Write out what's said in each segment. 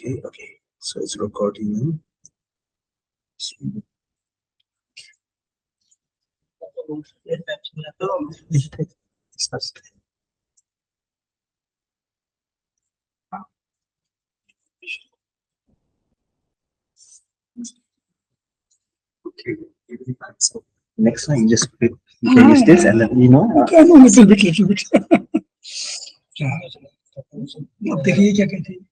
Okay. So it's recording now. Okay. So next time, just finish this and let me know. Okay, a little bit. अब देखिए क्या कहते हैं.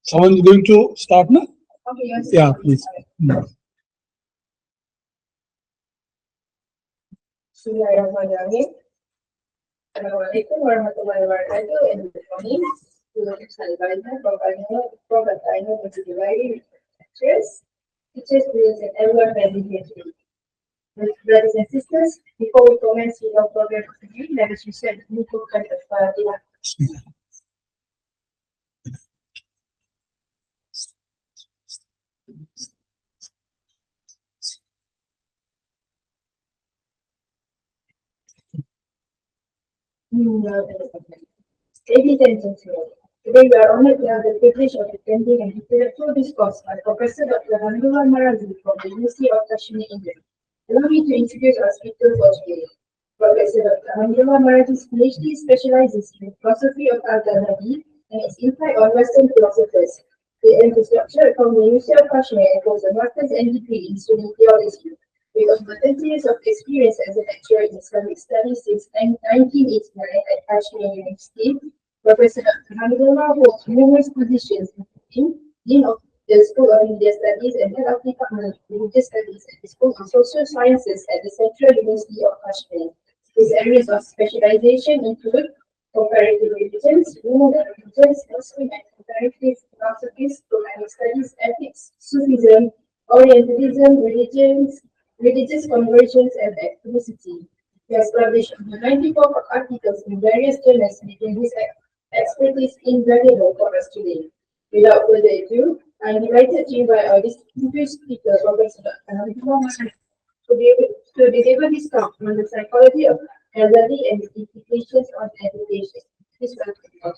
Someone is going to start now? Okay, yes. Yeah, please. Bismillahirrahmanirrahim. Assalamualaikum warahmatullahi wabarakatuh. And good morning to the advisor, Prof. Lectures, teachers, students, and everyone present here today. Brothers and sisters, before we commence with our program today, let us recite the new book of Fatiha. Ladies and gentlemen, today we are honored to have the privilege of attending an intellectual discourse by Professor Dr. Hamidullah Marazi from the University of Kashmir, England. Allow me to introduce our speaker for today. Professor Dr. Hamidullah Marazi's PhD specializes in philosophy of Ghazzali and its impact on Western philosophers. He earned his doctorate from the University of Kashmir and holds a master's and degree in student theology. With over 30 years of experience as a lecturer in Islamic studies since 1989 at Kashmir University, Professor Dr. Hamidullah holds numerous positions, including Dean of the School of Media Studies and Head of Department of Religious Studies at the School of Social Sciences at the Central University of Kashmir. His areas of specialization include comparative religions, women and religions, Muslim and comparative philosophies, Quranic studies, ethics, Sufism, Orientalism, religious conversions, and ethnicity. He has published 94 articles in various journals, making his expertise invaluable for us today. Without further ado, I am delighted to invite our distinguished speaker, Professor Dr. Hamidullah Marazi, to deliver his talk on the psychology of Ghazzali and its implications on education. Please welcome.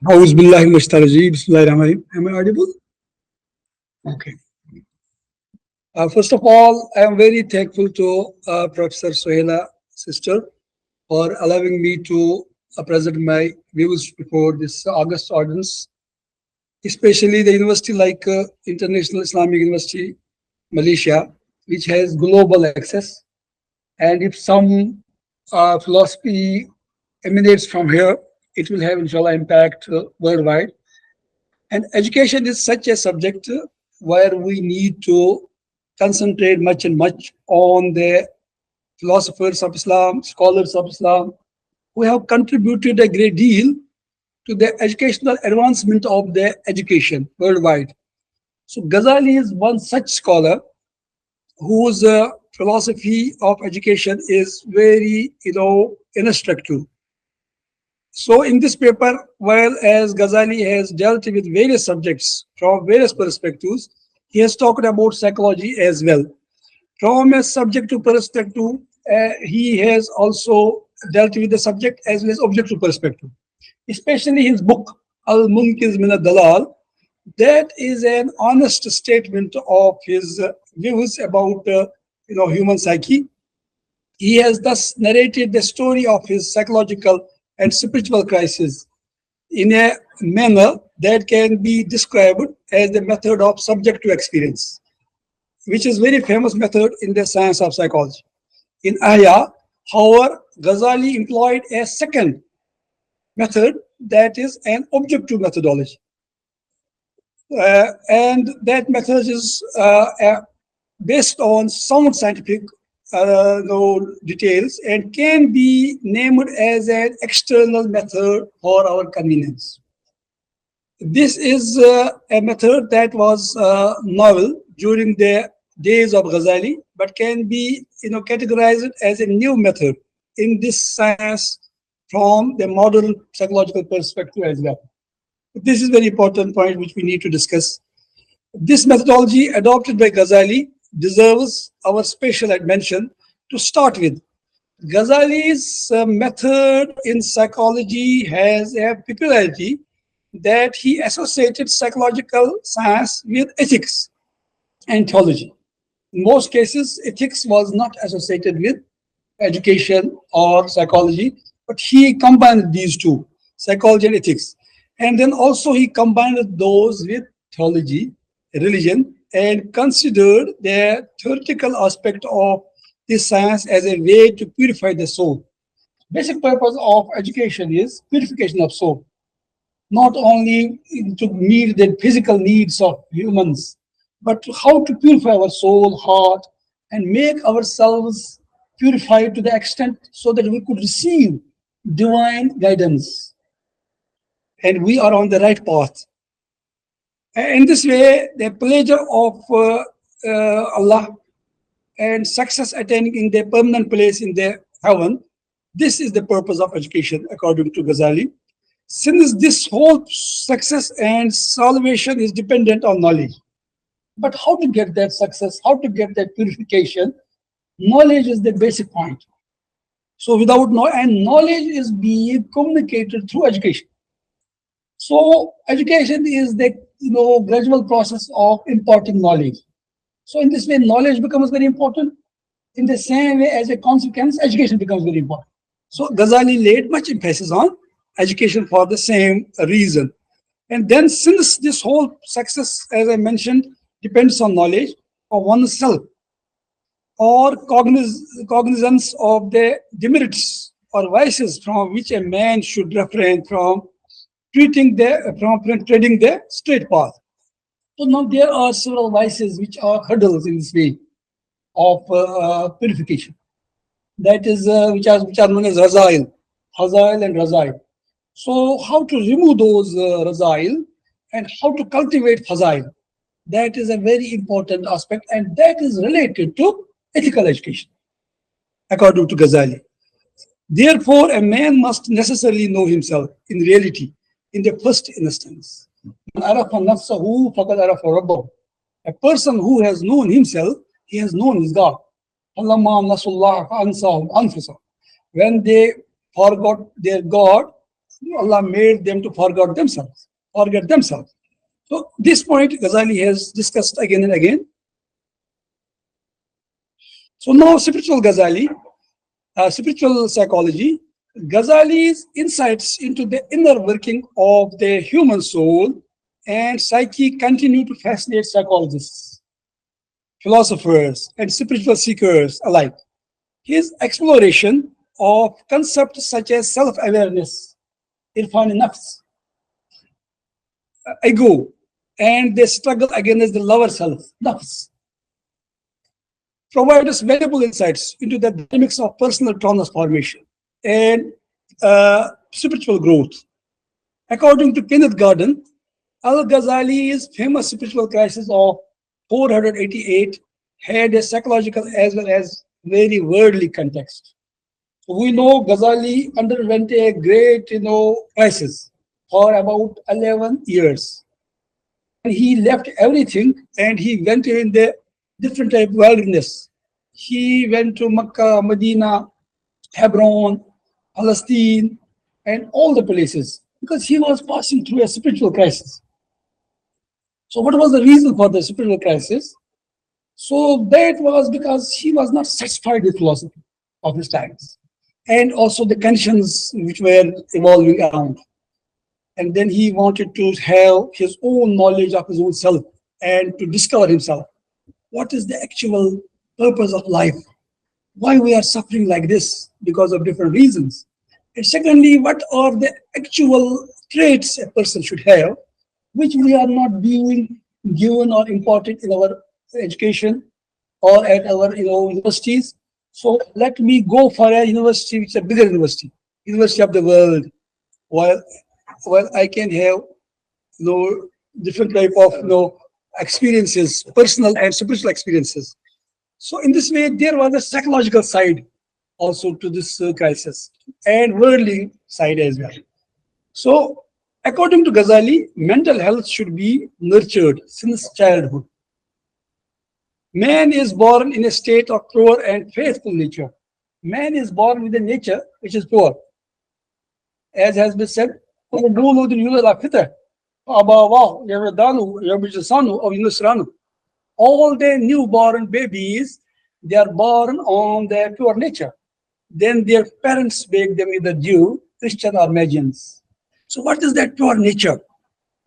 A'udhu billahi minash shaitanir rajim. Am I audible? Okay. First of all, I am very thankful to Professor Sohela sister for allowing me to present my views before this August audience, especially the university like International Islamic University, Malaysia, which has global access. And if some philosophy emanates from here, it will have, inshallah, impact worldwide. And education is such a subject where we need to concentrate much on the philosophers of Islam, scholars of Islam, who have contributed a great deal to the educational advancement of the education worldwide. So Ghazali is one such scholar whose philosophy of education is very, instructive. So in this paper, while as Ghazali has dealt with various subjects from various perspectives, he has talked about psychology as well. From a subjective perspective, he has also dealt with the subject as well as objective perspective. Especially his book, Al-Munkiz min al-Dalal, that is an honest statement of his views about human psyche. He has thus narrated the story of his psychological and spiritual crisis in a manner that can be described as the method of subjective experience, which is very famous method in the science of psychology. In Ahya, however, Ghazali employed a second method, that is an objective methodology. And that method is based on sound scientific details and can be named as an external method for our convenience. This is a method that was novel during the days of Ghazali, but can be categorized as a new method in this science from the modern psychological perspective as well. This is a very important point which we need to discuss. This methodology adopted by Ghazali deserves our special mention. To start with, Ghazali's method in psychology has a peculiarity that he associated psychological science with ethics and theology. In most cases, ethics was not associated with education or psychology, but he combined these two, psychology and ethics. And then also he combined those with theology, religion, and considered the theoretical aspect of this science as a way to purify the soul. Basic purpose of education is purification of soul, not only to meet the physical needs of humans, but how to purify our soul, heart, and make ourselves purified to the extent so that we could receive divine guidance and we are on the right path. In this way, the pleasure of Allah and success attaining in their permanent place in the heaven, this is the purpose of education according to Ghazali. Since this whole success and salvation is dependent on knowledge. But how to get that success, how to get that purification? Knowledge is the basic point. So without knowledge is being communicated through education. So education is the gradual process of imparting knowledge. So in this way, knowledge becomes very important. In the same way, as a consequence, education becomes very important. So Ghazali laid much emphasis on education for the same reason. And then since this whole success, as I mentioned, depends on knowledge of oneself or cognizance of the demerits or vices from which a man should refrain from treading the straight path. So now there are several vices which are hurdles in this way of purification. That is which are known as Razail and Razail. So how to remove those Razail and how to cultivate Fazail? That is a very important aspect, and that is related to ethical education, according to Ghazali. Therefore, a man must necessarily know himself in reality, in the first instance. A person who has known himself, he has known his God. When they forgot their God, Allah made them to forget themselves. So this point Ghazali has discussed again and again. So now spiritual psychology. Ghazali's insights into the inner working of the human soul and psyche continue to fascinate psychologists, philosophers, and spiritual seekers alike. His exploration of concepts such as self-awareness, irfan nafs, ego, and the struggle against the lower self, nafs, provide us valuable insights into the dynamics of personal transformation and spiritual growth. According to Kenneth Garden, Al-Ghazali's famous spiritual crisis of 488 had a psychological as well as very worldly context. We know Ghazali underwent a great crisis for about 11 years. He left everything and he went in the different type of wilderness. He went to Mecca, Medina, Hebron, Palestine, and all the places because he was passing through a spiritual crisis. So what was the reason for the spiritual crisis? So that was because he was not satisfied with philosophy of his times and also the conditions which were evolving around. And then he wanted to have his own knowledge of his own self and to discover himself. What is the actual purpose of life? Why we are suffering like this because of different reasons? And secondly, what are the actual traits a person should have, which we are not being given or imparted in our education or at our universities. So let me go for a university which is a bigger university of the world, while I can have different type of experiences, personal and spiritual experiences. So in this way, there was a psychological side also to this crisis and worldly side as well. So According to Ghazali, mental health should be nurtured since childhood. Man is born in a state of pure and faithful nature. Man is born with a nature which is pure. As has been said, all the newborn babies, they are born on their pure nature. Then their parents make them either Jew, Christian, or Magians. So what is that pure nature?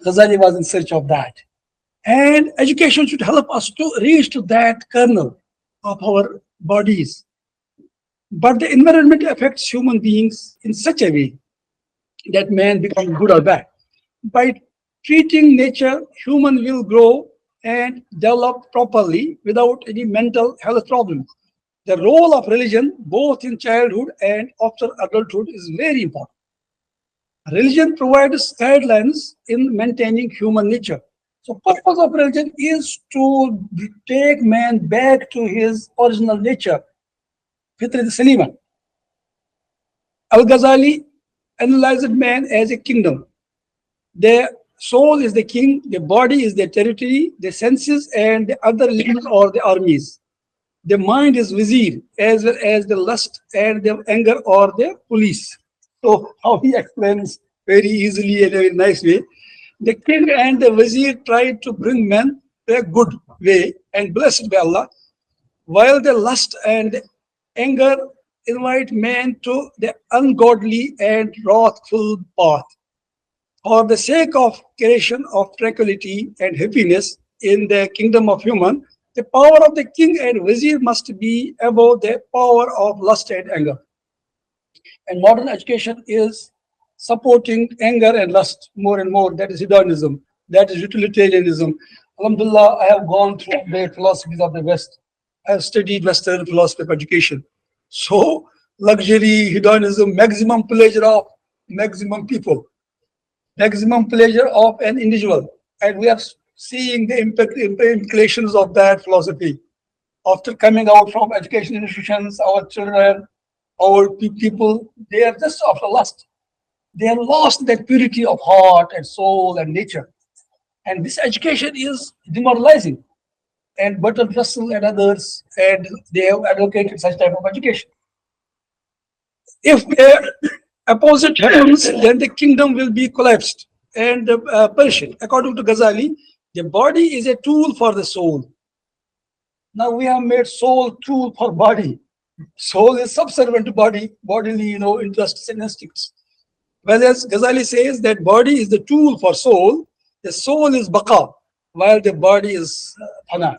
Ghazali was in search of that. And education should help us to reach to that kernel of our bodies. But the environment affects human beings in such a way that man becomes good or bad. By treating nature, human will grow and develop properly without any mental health problems. The role of religion, both in childhood and after adulthood, is very important. Religion provides guidelines in maintaining human nature. So purpose of religion is to take man back to his original nature, Fitrat Salima. Al-Ghazali analyzed man as a kingdom. The soul is the king, the body is the territory, the senses and the other limbs are the armies. The mind is vizier, as well as the lust and the anger or the police. So how he explains very easily in a very nice way. The king and the vizier tried to bring men to a good way and blessed by Allah, while the lust and anger invite man to the ungodly and wrathful path. For the sake of creation of tranquility and happiness in the kingdom of human, the power of the king and vizier must be above the power of lust and anger. And modern education is supporting anger and lust more and more. That is hedonism, that is utilitarianism. Alhamdulillah, I have gone through the philosophies of the West. I have studied Western philosophy of education. So, luxury, hedonism, maximum pleasure of maximum people, maximum pleasure of an individual. And we are seeing the implications of that philosophy. After coming out from education institutions, our children, our people, they are just after lust. They have lost that purity of heart and soul and nature. And this education is demoralizing. And Bertrand Russell and others, and they have advocated such type of education. If the opposite happens, then the kingdom will be collapsed and perished. According to Ghazali, the body is a tool for the soul. Now we have made soul tool for body. Soul is subservient to body, bodily, interests and instincts. Whereas Ghazali says that body is the tool for soul, the soul is baqa, while the body is fana.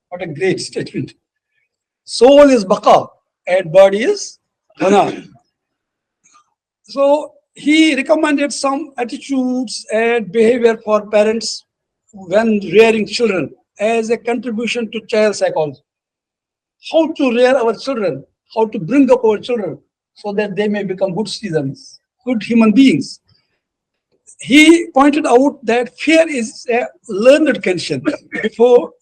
What a great statement. Soul is baqa and body is fana. So he recommended some attitudes and behavior for parents when rearing children as a contribution to child psychology. How to rear our children, how to bring up our children so that they may become good citizens, good human beings. He pointed out that fear is a learned condition. Before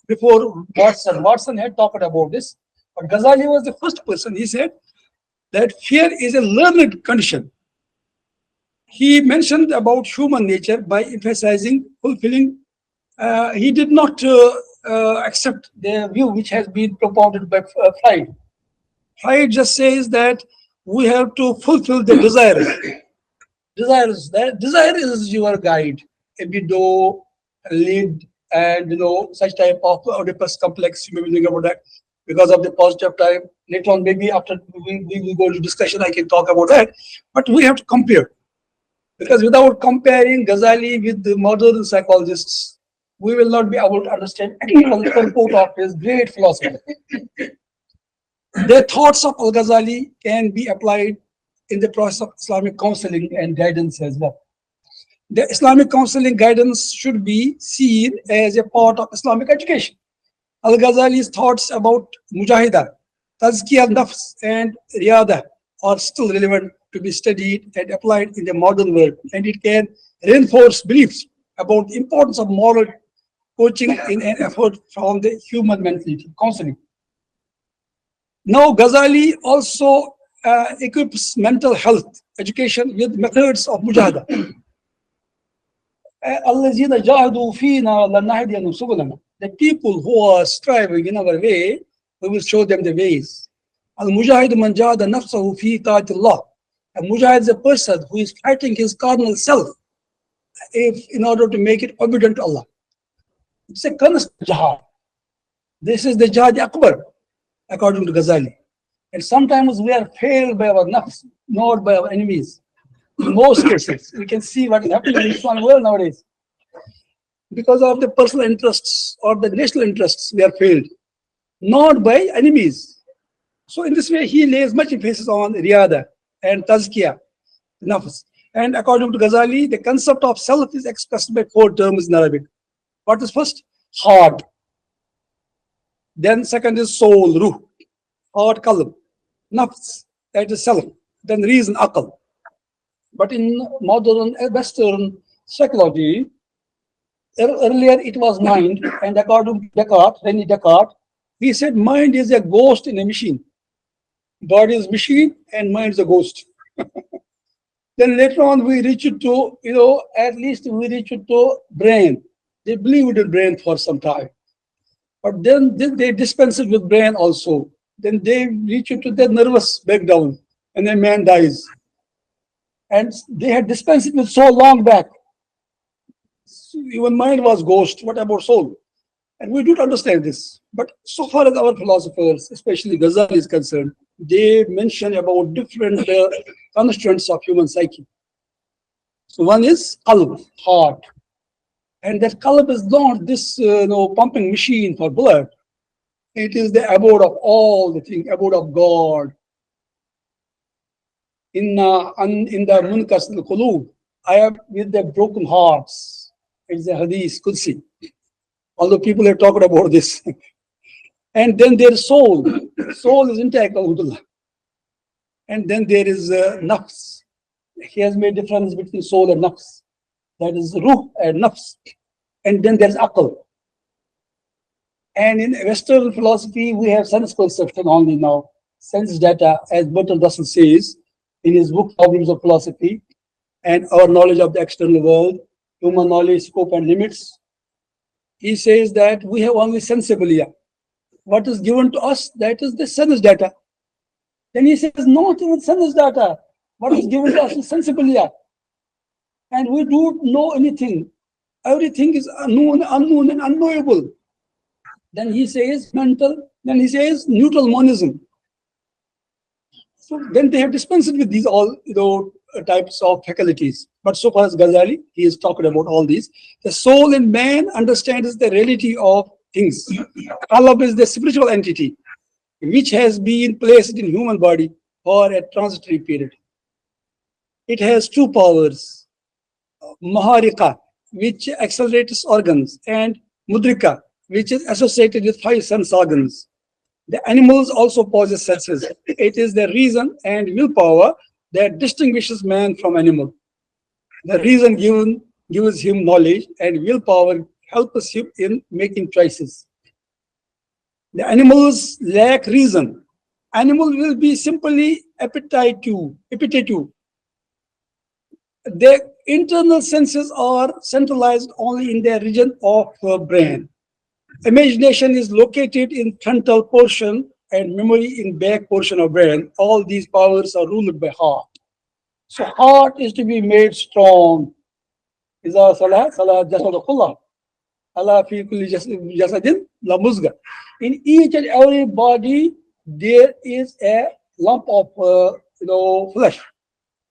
Watson had talked about this, but Ghazali was the first person. He said that fear is a learned condition. He mentioned about human nature by emphasizing fulfilling. He did not accept the view which has been propounded by Freud. Freud just says that we have to fulfill the desires. That desire is your guide. A widow, a lead, and such type of Oedipus complex. You may be thinking about that because of the positive time. Later on, maybe after we will go into discussion, I can talk about that. But we have to compare, because without comparing Ghazali with the modern psychologists, we will not be able to understand any of the purport of his great philosophy. The thoughts of Al-Ghazali can be applied in the process of Islamic counseling and guidance as well. The Islamic counseling guidance should be seen as a part of Islamic education. Al-Ghazali's thoughts about mujahida, tazkiyah nafs and riyada are still relevant to be studied and applied in the modern world, and it can reinforce beliefs about the importance of moral coaching in an effort from the human mentality counseling. Now, Ghazali also equips mental health education with methods of mujahada. الَّذِينَ جَاهَدُوا فِينَا لَنَهْدِيَنَّهُمْ سُبُلَنَا. The people who are striving in our way, we will show them the ways. Al-Mujahid man jahada nafsahu fi ta'atillah. A Mujahid is a person who is fighting his carnal self in order to make it obedient to Allah. It's a constant jihad. This is the jihad akbar, according to Ghazali. And sometimes we are failed by our nafs, not by our enemies. In most cases, we can see what is happening in the Islamic world nowadays. Because of the personal interests or the national interests, we are failed, not by enemies. So in this way, he lays much emphasis on riyada and tazkiyah, nafs. And according to Ghazali, the concept of self is expressed by 4 terms in Arabic. What is first? Heart. Then second is soul, ruh. Heart, qalb. Nafs, that is self. Then reason, aql. But in modern Western psychology, earlier it was mind, and according to Descartes, René Descartes, he said mind is a ghost in a machine. Body is machine and mind is a ghost. Then later on we reach it to, at least we reach it to brain. They believed in brain for some time. But then they dispense it with brain also. Then they reach it to the nervous breakdown and a man dies. And they had dispensed it with so long back. Even mind was ghost. What about soul? And we don't understand this. But so far as our philosophers, especially Ghazzali, is concerned, they mention about different constituents of human psyche. So one is qalb, heart. And that qalb is not this pumping machine for blood. It is the abode of all the things, abode of God. In the munkas al-qulub, I am with the broken hearts. It's a hadith, Qudsi. Although people have talked about this. And then there is soul. Soul is intact, Hamidullah. And then there is nafs. He has made difference between soul and nafs. That is ruh and nafs. And then there is aql. And in Western philosophy, we have sense conception only now. Sense data, as Bertrand Russell says in his book, Problems of Philosophy, and our knowledge of the external world, human knowledge, scope and limits. He says that we have only sensibilia. What is given to us, that is the sense data. Then he says, not even sense data. What is given to us is sensibilia. And we don't know anything. Everything is unknown and unknowable. Then he says mental, then he says neutral monism. So then they have dispensed with these all types of faculties. But so far as Ghazali, he is talking about all these. The soul in man understands the reality of things. Qalb is the spiritual entity which has been placed in human body for a transitory period. It has 2 powers, Maharika, which accelerates organs, and Mudrika, which is associated with 5 sense organs. The animals also possess senses. It is the reason and willpower that distinguishes man from animal. The reason gives him knowledge, and willpower helps him in making choices. The animals lack reason. Animal will be simply appetitive. Their internal senses are centralized only in their region of brain. Imagination is located in frontal portion and memory in back portion of brain. All these powers are ruled by heart. So heart is to be made strong. إذا صلى جسد كله ألا في كل جسد لا مزغة. In each and every body there is a lump of flesh.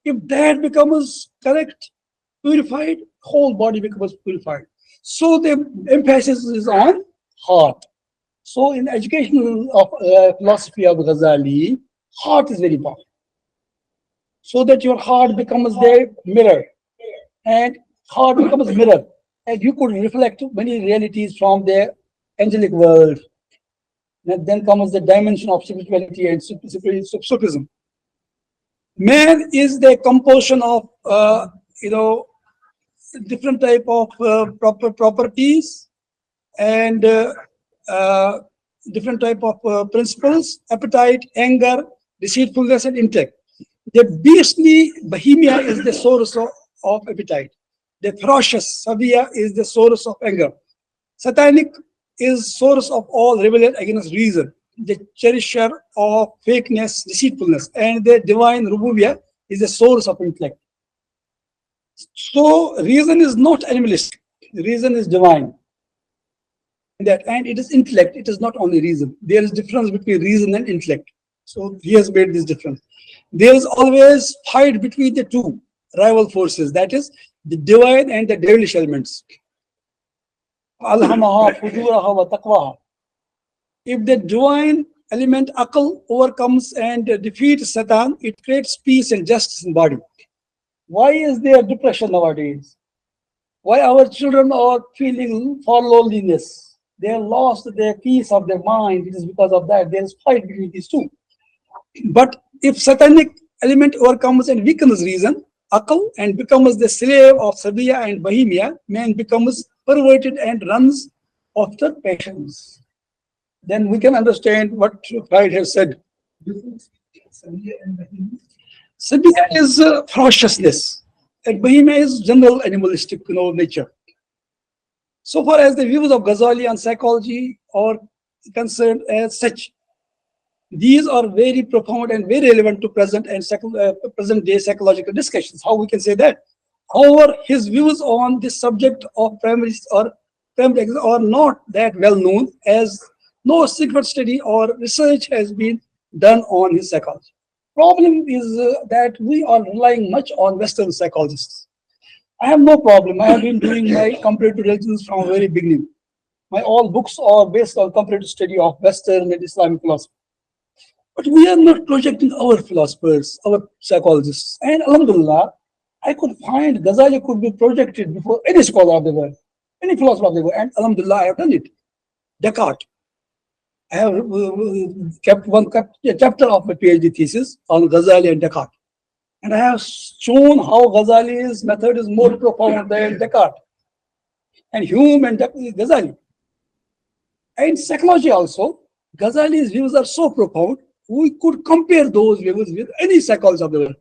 If that becomes correct, purified, whole body becomes purified. So the emphasis is on heart. So in educational philosophy of Ghazali, heart is very important. So that your heart becomes the mirror, and heart becomes mirror, and you could reflect many realities from the angelic world. And then comes the dimension of spirituality and Sufism. Man is the composition of different type of properties and different type of principles: appetite, anger, deceitfulness, and intellect. The beastly Bohemia is the source of appetite. The ferocious, Sabiya, is the source of anger. Satanic is source of all rebellion against reason, the cherisher of fakeness, deceitfulness, and the divine Rububiyyah is the source of intellect. So reason is not animalistic, reason is divine. And it is intellect, it is not only reason. There is difference between reason and intellect. So he has made this difference. There is always fight between the two rival forces, that is the divine and the devilish elements. Alhamaha fujuraha wa taqwaha. If the divine element Akal overcomes and defeats Satan, it creates peace and justice in body. Why is there depression nowadays? Why our children are feeling for loneliness? They have lost their peace of their mind. It is because of that. There is fight between these two. But if satanic element overcomes and weakens reason, Akal, and becomes the slave of Sabiya and Bahimia, man becomes perverted and runs after passions. Then we can understand what Freud has said. Sabiya is ferociousness, and Bahimia is general animalistic nature. So far as the views of Ghazali on psychology are concerned as such, these are very profound and very relevant to present and present day psychological discussions. How we can say that? However, his views on this subject of primary are not that well known, as no secret study or research has been done on his psychology. Problem is that we are relying much on Western psychologists. I have no problem. I have been doing my comparative religions from very beginning. My all books are based on comparative study of Western and Islamic philosophy. But we are not projecting our philosophers, our psychologists. And Alhamdulillah, I could find Ghazali could be projected before any scholar of the world, any philosopher of the world. And Alhamdulillah, I have done it. Descartes. I have kept one chapter of my PhD thesis on Ghazali and Descartes. And I have shown how Ghazali's method is more profound than Descartes. And Hume and Ghazali. And psychology also, Ghazali's views are so profound, we could compare those views with any psychologist of the world.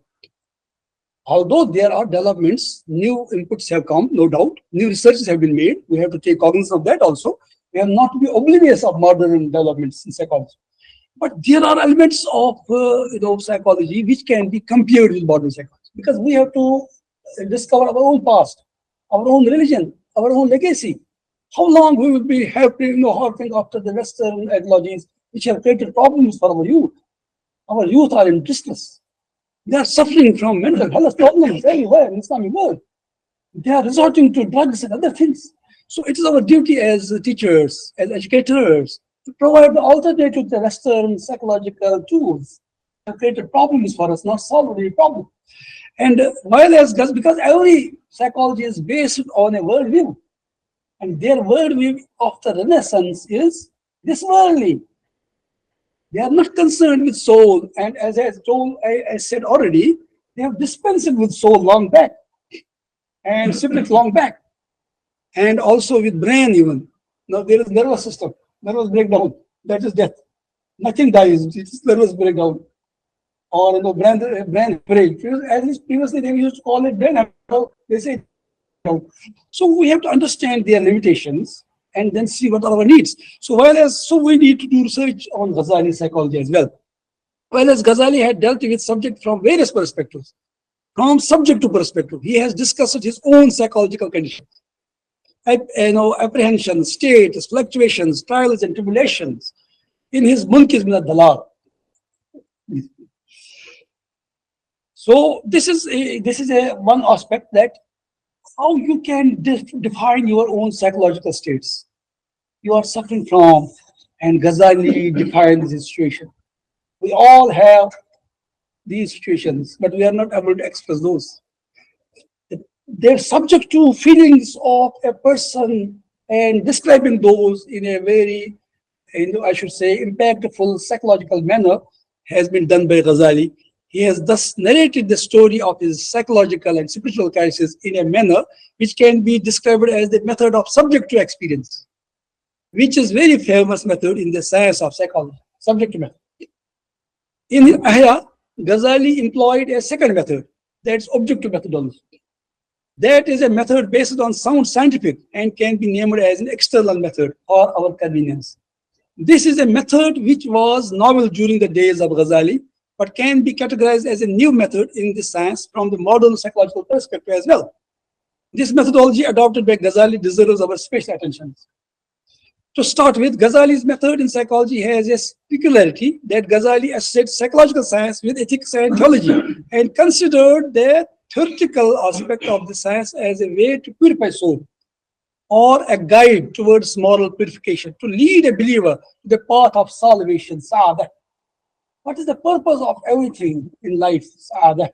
Although there are developments, new inputs have come, no doubt, new researches have been made, we have to take cognizance of that also. We have not to be oblivious of modern developments in psychology. But there are elements of psychology which can be compared with modern psychology, because we have to discover our own past, our own religion, our own legacy. How long we will be harping after the Western ideologies which have created problems for our youth. Our youth are in distress. They are suffering from mental health problems everywhere in the Islamic world. They are resorting to drugs and other things. So it is our duty as teachers, as educators, to provide the alternative to the Western psychological tools have created problems for us, not solve any problem. And because every psychology is based on a worldview, and their worldview of the Renaissance is this worldly. They are not concerned with soul, and as I said already, they have dispensed with soul long back, and spirit long back, and also with brain even. Now there is nervous system, nervous breakdown, that is death. Nothing dies, it is nervous breakdown. Or brain break. As previously they used to call it brain, they say. So we have to understand their limitations and then see what are our needs. So we need to do research on Ghazali psychology as well. Whereas Ghazali had dealt with subject from various perspectives, from subjective perspective, he has discussed his own psychological conditions, apprehensions, states, fluctuations, trials and tribulations in his Mulk min al-Dalal. So this is one aspect, that how you can define your own psychological states you are suffering from, and Ghazali defines the situation. We all have these situations, but we are not able to express those. They're subject to feelings of a person, and describing those in a very, I should say, impactful psychological manner has been done by Ghazali. He has thus narrated the story of his psychological and spiritual crisis in a manner which can be described as the method of subjective experience, which is very famous method in the science of psychology, subjective method. In his Ahya, Ghazali employed a second method, that's objective methodology. That is a method based on sound scientific and can be named as an external method for our convenience. This is a method which was novel during the days of Ghazali, but can be categorized as a new method in this science from the modern psychological perspective as well. This methodology adopted by Ghazali deserves our special attention. To start with, Ghazali's method in psychology has a peculiarity that Ghazali associates psychological science with ethics and theology and considered the theoretical aspect of the science as a way to purify soul or a guide towards moral purification, to lead a believer to the path of salvation, sa'adah. What is the purpose of everything in life, sa'adah?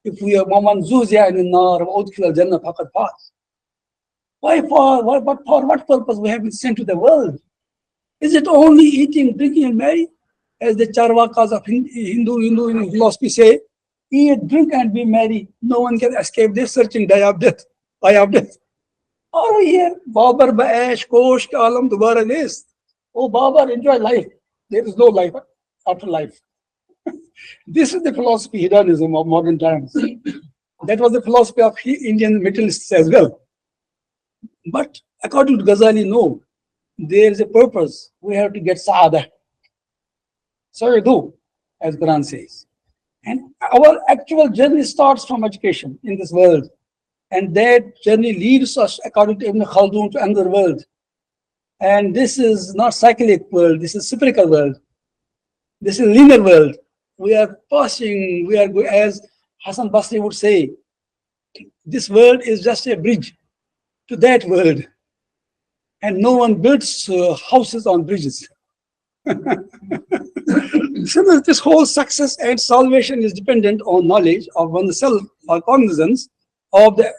If we are وَمَنْ زُوزِيَ عَنِ النَّارِ وَأُدْخِلَ الْجَنَّةَ فَقَدْ فَازَ. Why for what purpose we have been sent to the world? Is it only eating, drinking, and marry? As the Charvakas of Hindu philosophy say, eat, drink, and be merry. No one can escape this searching day of death. Are we here? Babar Ba'ash, Kosh, Alam, Dubara this. Oh, Babar, enjoy life. There is no life after life. This is the philosophy, hedonism of modern times. That was the philosophy of Indian materialists as well. But according to Ghazali, no, there is a purpose. We have to get sa'adah. So we do, as Quran says. And our actual journey starts from education in this world. And that journey leads us, according to Ibn Khaldun, to another world. And this is not cyclic world, this is spherical world. This is linear world. We are passing, as Hassan Basri would say, this world is just a bridge to that world. And no one builds houses on bridges. So this whole success and salvation is dependent on knowledge of oneself or cognizance of the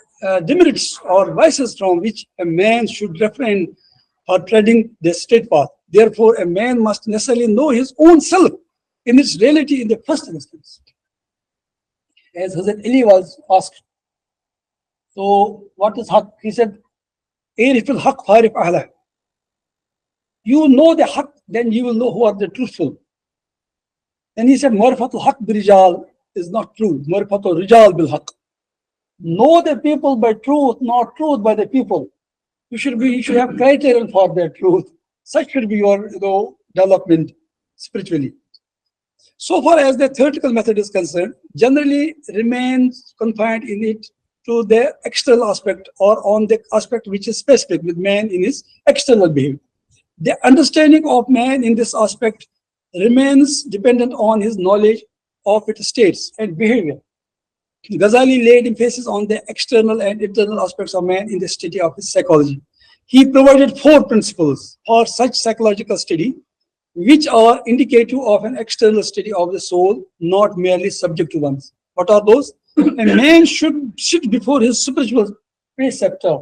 demerits or vices from which a man should refrain for treading the straight path. Therefore, a man must necessarily know his own self in its reality in the first instance. As Hazrat Ali was asked, so what is haqq? He said, Arifil haqq farif ahla. You know the haqq, then you will know who are the truthful. Then he said, Marifatul haqq birijal is not true. Marifatul rijal bil haqq. Know the people by truth, not truth by the people. You should have criterion for their truth. Such should be your development spiritually. So far as the theoretical method is concerned, generally remains confined in it to the external aspect or on the aspect which is specific with man in his external behavior. The understanding of man in this aspect remains dependent on his knowledge of its states and behavior. Ghazali laid emphasis on the external and internal aspects of man in the study of his psychology. He provided 4 principles for such psychological study, which are indicative of an external study of the soul, not merely subjective ones. What are those? A man should sit before his spiritual preceptor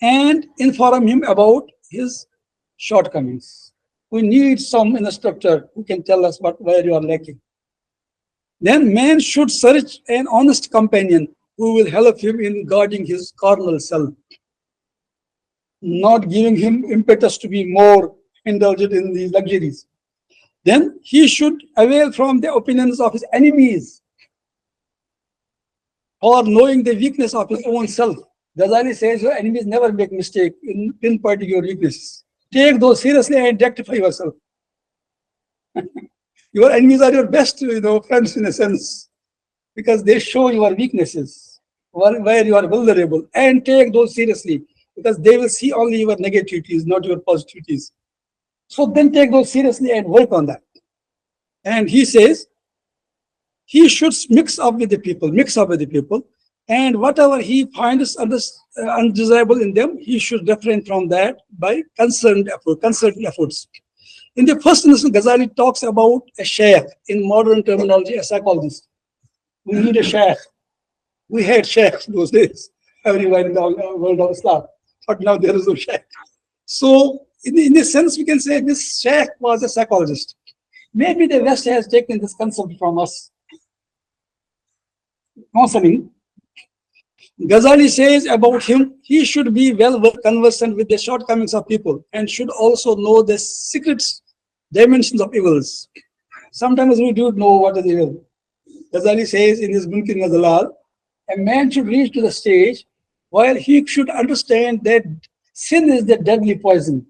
and inform him about his shortcomings. We need some instructor who can tell us where you are lacking. Then man should search an honest companion who will help him in guarding his carnal self, not giving him impetus to be more indulgent in these luxuries. Then he should avail from the opinions of his enemies or knowing the weakness of his own self. Ghazali says your enemies never make mistake in pinpointing your weaknesses. Take those seriously and rectify yourself. Your enemies are your best, friends in a sense, because they show your weaknesses, where you are vulnerable, and take those seriously, because they will see only your negativities, not your positivities. So then take those seriously and work on that. And he says, he should mix up with the people, and whatever he finds undesirable in them, he should refrain from that by concerted efforts. In the first instance, Ghazali talks about a sheikh, in modern terminology, a psychologist. We need a sheikh. We had sheikhs those days, everywhere in the world of Islam, but now there is no sheikh. So, in this sense, we can say this sheikh was a psychologist. Maybe the West has taken this concept from us. Counseling. Ghazali says about him, he should be well conversant with the shortcomings of people and should also know the secret dimensions of evils. Sometimes we do know what is evil. Ghazali says in his Munkin Nazalal, a man should reach to the stage where he should understand that sin is the deadly poison.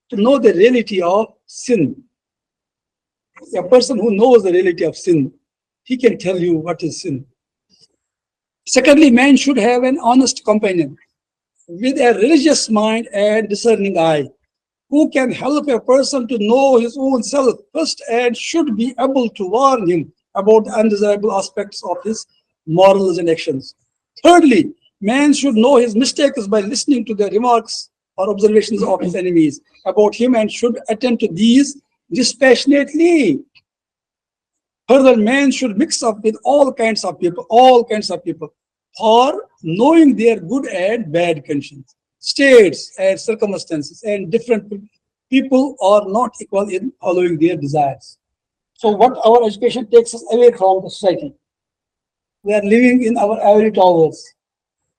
To know the reality of sin. A person who knows the reality of sin, he can tell you what is sin. Secondly, man should have an honest companion with a religious mind and discerning eye, who can help a person to know his own self first and should be able to warn him about the undesirable aspects of his morals and actions. Thirdly, man should know his mistakes by listening to the remarks or observations of his enemies about him and should attend to these dispassionately. Further, man should mix up with all kinds of people, for knowing their good and bad conditions, states and circumstances, and different people are not equal in following their desires. So what our education takes us away from the society. We are living in our ivory towers.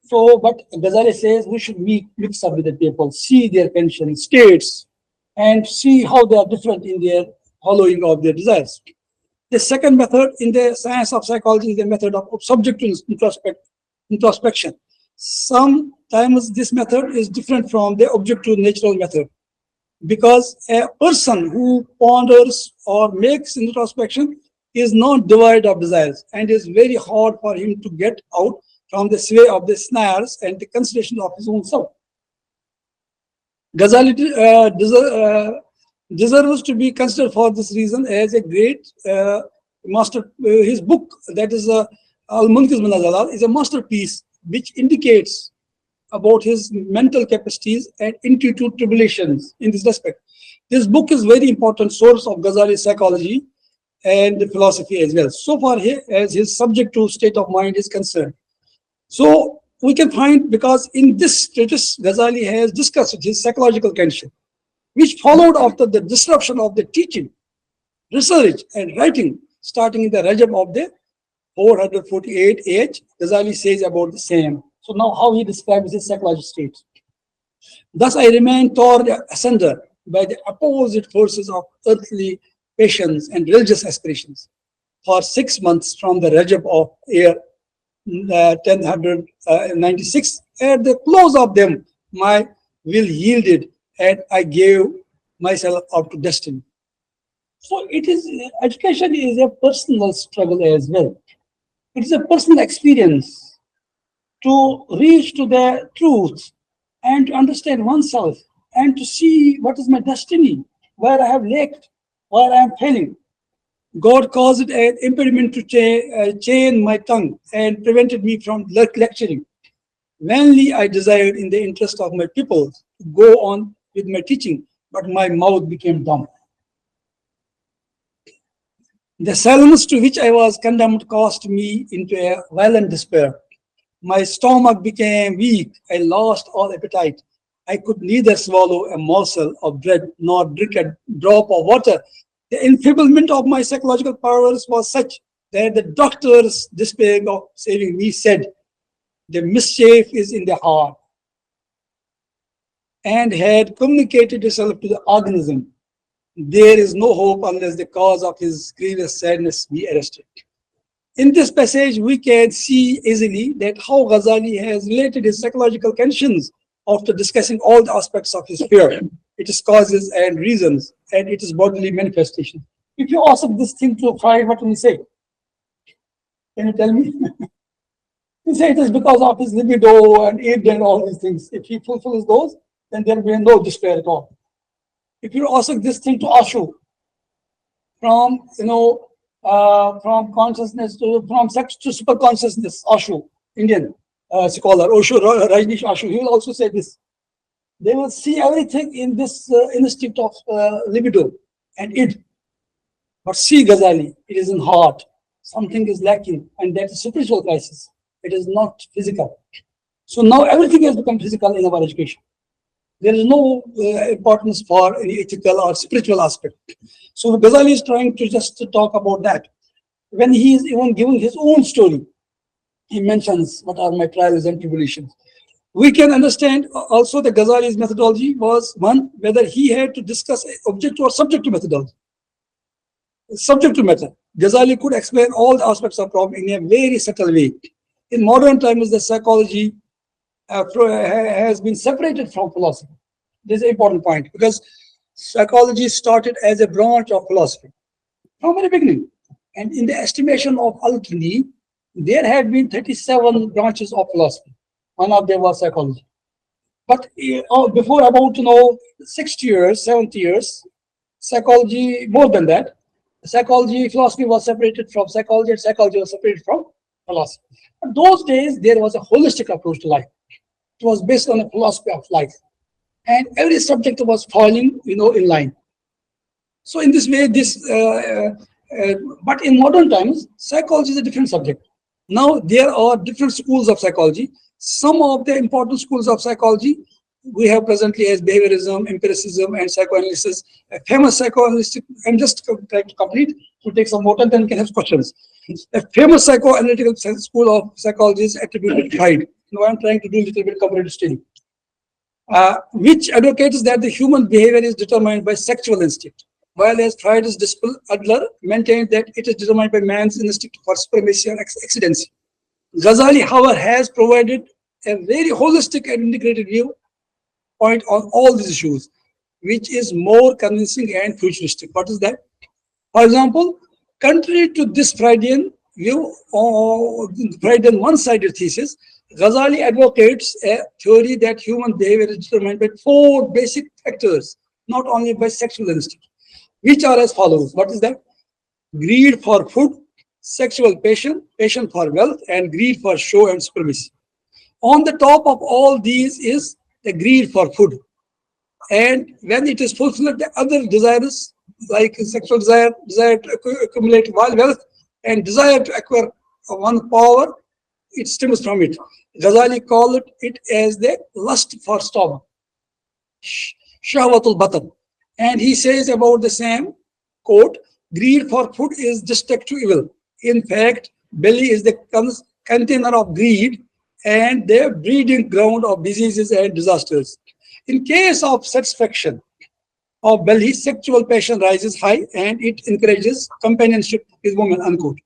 So, but Ghazali says we should mix up with the people, see their conditions, states, and see how they are different in their following of their desires. The second method in the science of psychology is the method of subjective introspection. Sometimes this method is different from the objective natural method, because a person who ponders or makes introspection is not devoid of desires, and is very hard for him to get out from the sway of the snares and the consideration of his own self. Ghazali deserves to be considered for this reason as a great master. His book, that is Al-Munqiz min al-Zalal, is a masterpiece which indicates about his mental capacities and intuitive tribulations in this respect. This book is very important source of Ghazali's psychology and philosophy as well, so far as his subjective state of mind is concerned. So we can find, because in this treatise Ghazali has discussed his psychological condition, which followed after the disruption of the teaching, research and writing starting in the Rajab of the 448 age. Ghazali says about the same. So now how he describes his psychological state. Thus I remain torn asunder by the opposite forces of earthly passions and religious aspirations for 6 months from the Rajab of year 1096. At the close of them, my will yielded and I gave myself up to destiny. So it is, education is a personal struggle as well. It is a personal experience to reach to the truth and to understand oneself and to see what is my destiny, where I have lacked, where I am failing. God caused an impediment to chain my tongue and prevented me from lecturing. Vainly I desired in the interest of my people to go on with my teaching, but my mouth became dumb. The silence to which I was condemned caused me into a violent despair. My stomach became weak. I lost all appetite. I could neither swallow a morsel of bread nor drink a drop of water. The enfeeblement of my psychological powers was such that the doctors, despairing of saving me, said, "The mischief is in the heart," and had communicated itself to the organism. There is no hope unless the cause of his grievous sadness be arrested. In this passage, we can see easily that how Ghazali has related his psychological conditions after discussing all the aspects of his fear, its causes and reasons, and its bodily manifestation. If you ask this thing to Freud, what will he say? Can you tell me? He say it is because of his libido and id and all these things. If he fulfills those, then there will be no despair at all. If you ask this thing to Osho, from from consciousness from sex to super consciousness, Osho, Indian scholar, Osho, Rajneesh Osho, he will also say this. They will see everything in this instinct of libido and id. But see Ghazali, it is in heart. Something is lacking, and that is spiritual crisis. It is not physical. So now everything has become physical in our education. There is no importance for any ethical or spiritual aspect. So Ghazali is trying to just talk about that. When he is even giving his own story, he mentions what are my trials and tribulations. We can understand also that Ghazali's methodology was one, whether he had to discuss objective or subjective methodology. Subjective method. Ghazali could explain all the aspects of problem in a very subtle way. In modern times, the psychology has been separated from philosophy. This is an important point because psychology started as a branch of philosophy from the very beginning. And in the estimation of Al-Kindi, there had been 37 branches of philosophy. One of them was psychology. But before about 60 years, 70 years, psychology, more than that, psychology, philosophy was separated from psychology, and psychology was separated from philosophy. But those days, there was a holistic approach to life. It was based on a philosophy of life. And every subject was falling, in line. So in this way, but in modern times, psychology is a different subject. Now there are different schools of psychology. Some of the important schools of psychology we have presently as behaviorism, empiricism, and psychoanalysis. A famous psychoanalyst, I'm just trying to complete to take some more time, then we can have questions. A famous psychoanalytical school of psychology is attributed to Freud. Now I'm trying to do a little bit comparative study. Which advocates that the human behavior is determined by sexual instinct, while as Freud's disciple Adler maintained that it is determined by man's instinct for supremacy or excedency. Ghazzali, however, has provided a very holistic and integrated view point on all these issues, which is more convincing and futuristic. What is that? For example, contrary to this Freudian view or Freudian one-sided thesis, Ghazzali advocates a theory that human behavior is determined by 4 basic factors, not only by sexual instinct, which are as follows. What is that? Greed for food, sexual passion, passion for wealth, and greed for show and supremacy. On the top of all these is the greed for food. And when it is fulfilled, the other desires like sexual desire, desire to accumulate wealth, and desire to acquire one power, it stems from it. Ghazzali called it as the lust for stomach, shahwatul batan. And he says about the same, quote, greed for food is destructive evil. In fact, belly is the container of greed and the breeding ground of diseases and disasters. In case of satisfaction of belly, sexual passion rises high and it encourages companionship with women, unquote.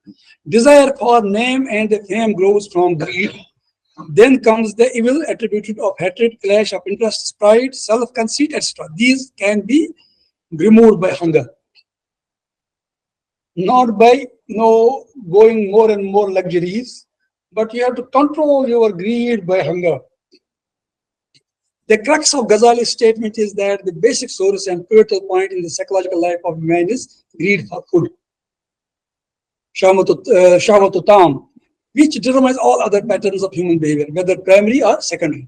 Desire for name and the fame grows from greed. Then comes the evil attributed of hatred, clash of interests, pride, self-conceit, etc. These can be removed by hunger, not by going more and more luxuries, but you have to control your greed by hunger. The crux of Ghazali's statement is that the basic source and pivotal point in the psychological life of man is greed for food, shahwatu tam, which determines all other patterns of human behavior, whether primary or secondary.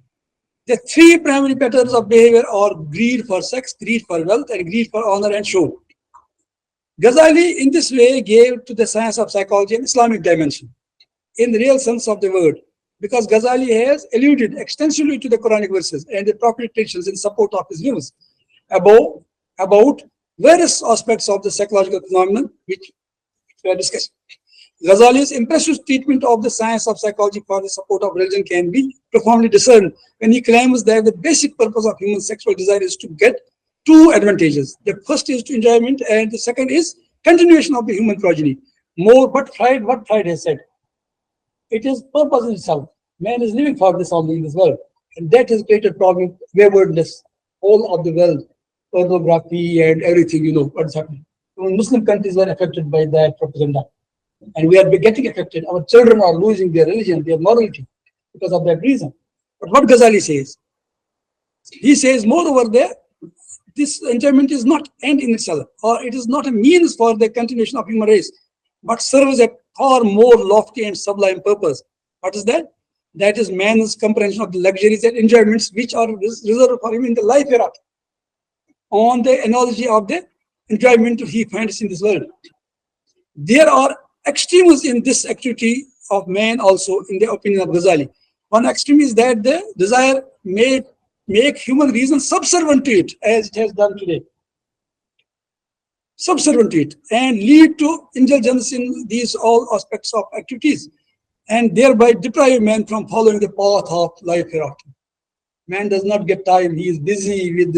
The 3 primary patterns of behavior are greed for sex, greed for wealth, and greed for honor and show. Ghazzali, in this way, gave to the science of psychology an Islamic dimension, in the real sense of the word, because Ghazzali has alluded extensively to the Quranic verses and the prophetic traditions in support of his views about various aspects of the psychological phenomenon which we are discussing. Ghazali's impressive treatment of the science of psychology for the support of religion can be profoundly discerned when he claims that the basic purpose of human sexual desire is to get 2 advantages. The first is to enjoyment, and the second is continuation of the human progeny. What Freud has said, it is purpose in itself. Man is living for this only in this world, and that has created problem, waywardness, all of the world, pornography and everything. What's happening. Muslim countries were affected by that propaganda, and we are getting affected. Our children are losing their religion, their morality, because of that reason. But what Ghazali says, he says, moreover, this enjoyment is not end in itself, or it is not a means for the continuation of human race, but serves a far more lofty and sublime purpose. What is that? That is man's comprehension of the luxuries and enjoyments which are reserved for him in the life hereafter, on the analogy of the enjoyment he finds in this world. There are extremes in this activity of man also, in the opinion of Ghazali. One extreme is that the desire may make human reason subservient to it, as it has done today. Subservient to it, and lead to indulgence in these all aspects of activities, and thereby deprive man from following the path of life hereafter. Man does not get time. He is busy with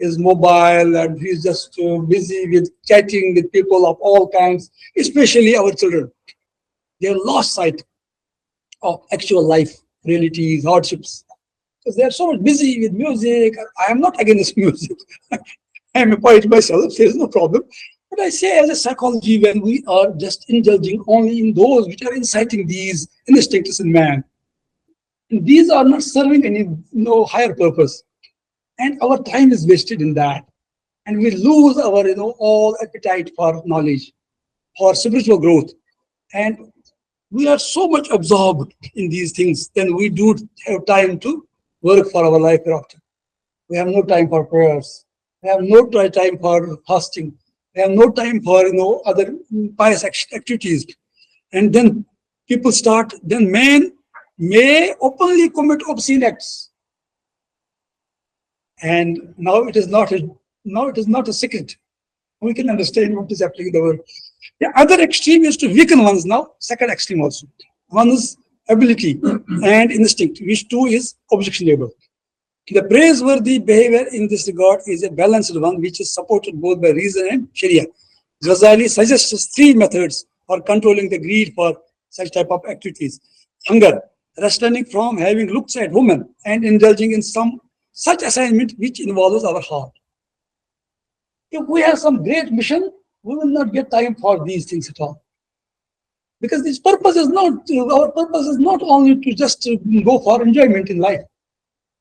is mobile and he's just busy with chatting with people of all kinds, especially our children. They have lost sight of actual life, realities, hardships. Because they are so much busy with music. I am not against music. I am a poet myself, there is no problem. But I say as a psychology, when we are just indulging only in those which are inciting these instincts in man, and these are not serving any higher purpose. And our time is wasted in that. And we lose our all appetite for knowledge, for spiritual growth. And we are so much absorbed in these things, then we do have time to work for our life hereafter. We have no time for prayers. We have no time for fasting. We have no time for other pious activities. And then people start, then men may openly commit obscene acts. And now it is not a secret. We can understand what is happening in the world. The other extreme is to weaken one's now, second extreme also. One's ability and instinct, which too is objectionable. The praiseworthy behavior in this regard is a balanced one, which is supported both by reason and Sharia. Ghazali suggests 3 methods for controlling the greed for such type of activities. Hunger, restraining from having looks at women and indulging in some such assignment which involves our heart. If we have some great mission, we will not get time for these things at all. Because this purpose is not, our purpose is not only to just go for enjoyment in life.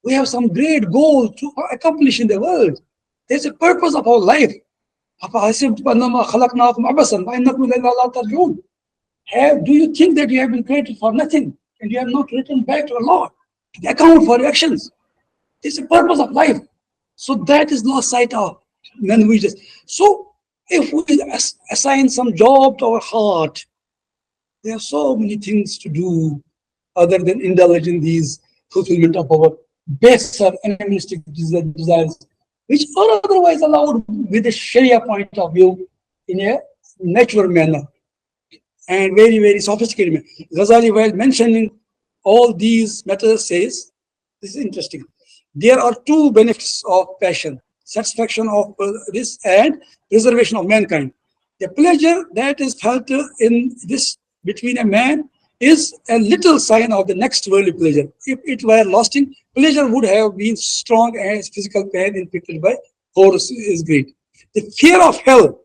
We have some great goal to accomplish in the world. There's a purpose of our life. Do you think that you have been created for nothing and you have not returned back to Allah to account for your actions? It's a purpose of life. So that is lost sight of. Then we just, so if we assign some job to our heart, there are so many things to do other than indulge in these fulfillment of our baser animalistic desires, which are otherwise allowed with a Sharia point of view in a natural manner and very, very sophisticated manner. Ghazali, while mentioning all these matters, says, this is interesting. There are 2 benefits of passion: satisfaction of this and preservation of mankind. The pleasure that is felt in this between a man is a little sign of the next worldly pleasure. If it were lasting, pleasure would have been strong as physical pain inflicted by force is great. The fear of hell,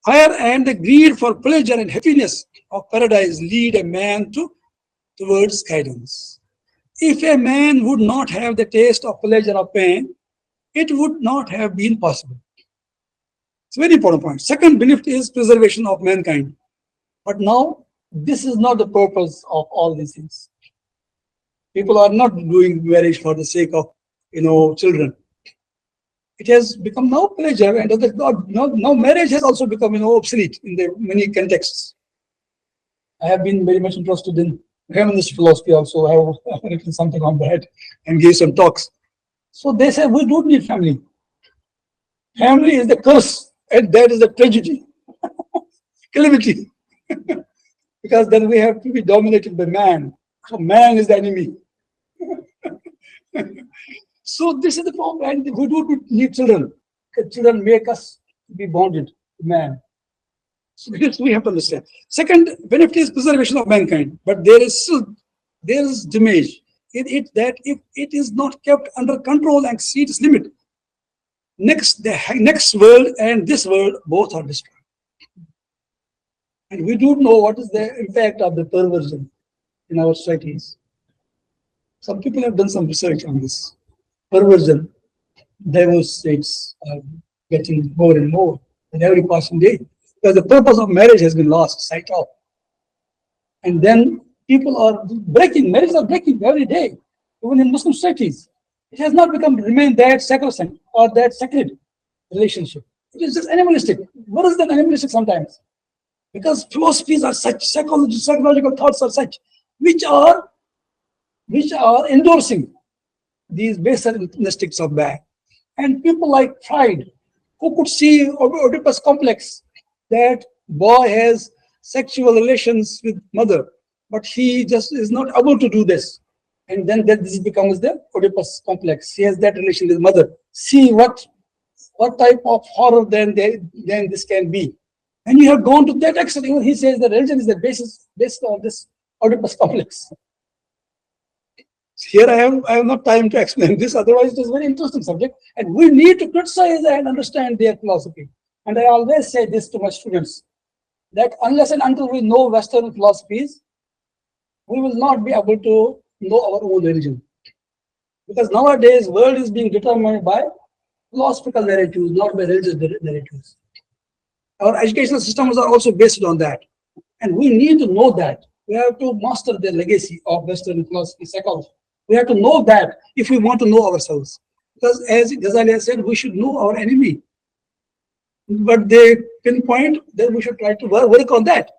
fire, and the greed for pleasure and happiness of paradise lead a man towards guidance. If a man would not have the taste of pleasure or pain, it would not have been possible. It's a very important point. Second benefit is preservation of mankind. But now, this is not the purpose of all these things. People are not doing marriage for the sake of, children. It has become now pleasure, and now marriage has also become, obsolete in the many contexts. I have been very much interested in feminist philosophy also. I have written something on that and gave some talks. So they say we don't need family. Family is the curse, and that is the tragedy, calamity. Because then we have to be dominated by man. So man is the enemy. So this is the problem, and we do need children. Because children make us be bonded to man. So this we have to understand. Second benefit is preservation of mankind, but there is damage in it that if it is not kept under control and exceeds its limit, the next world and this world both are destroyed. And we don't know what is the impact of the perversion in our societies. Some people have done some research on this. Perversion, divorce rates are getting more and more in every passing day, because the purpose of marriage has been lost sight of. And then people are marriages are breaking every day, even in Muslim societies. It has not remained that sacrosanct or that sacred relationship. It is just animalistic. Worse than animalistic sometimes. Because philosophies are such, psychological thoughts are such, which are endorsing these baser instincts of man. And people like Freud, who could see Oedipus complex, that boy has sexual relations with mother, but he just is not able to do this. And then this becomes the Oedipus complex. He has that relation with mother. See what type of horror then this can be. And you have gone to that extent. Even he says that religion is the basis of this Oedipus complex. Here I have not time to explain this, otherwise it is a very interesting subject. And we need to criticize and understand their philosophy. And I always say this to my students, that unless and until we know Western philosophies, we will not be able to know our own religion. Because nowadays, world is being determined by philosophical narratives, not by religious narratives. Our educational systems are also based on that. And we need to know that. We have to master the legacy of Western philosophy, psychology. We have to know that if we want to know ourselves. Because as Ghazzali has said, we should know our enemy. But they pinpoint that we should try to work on that.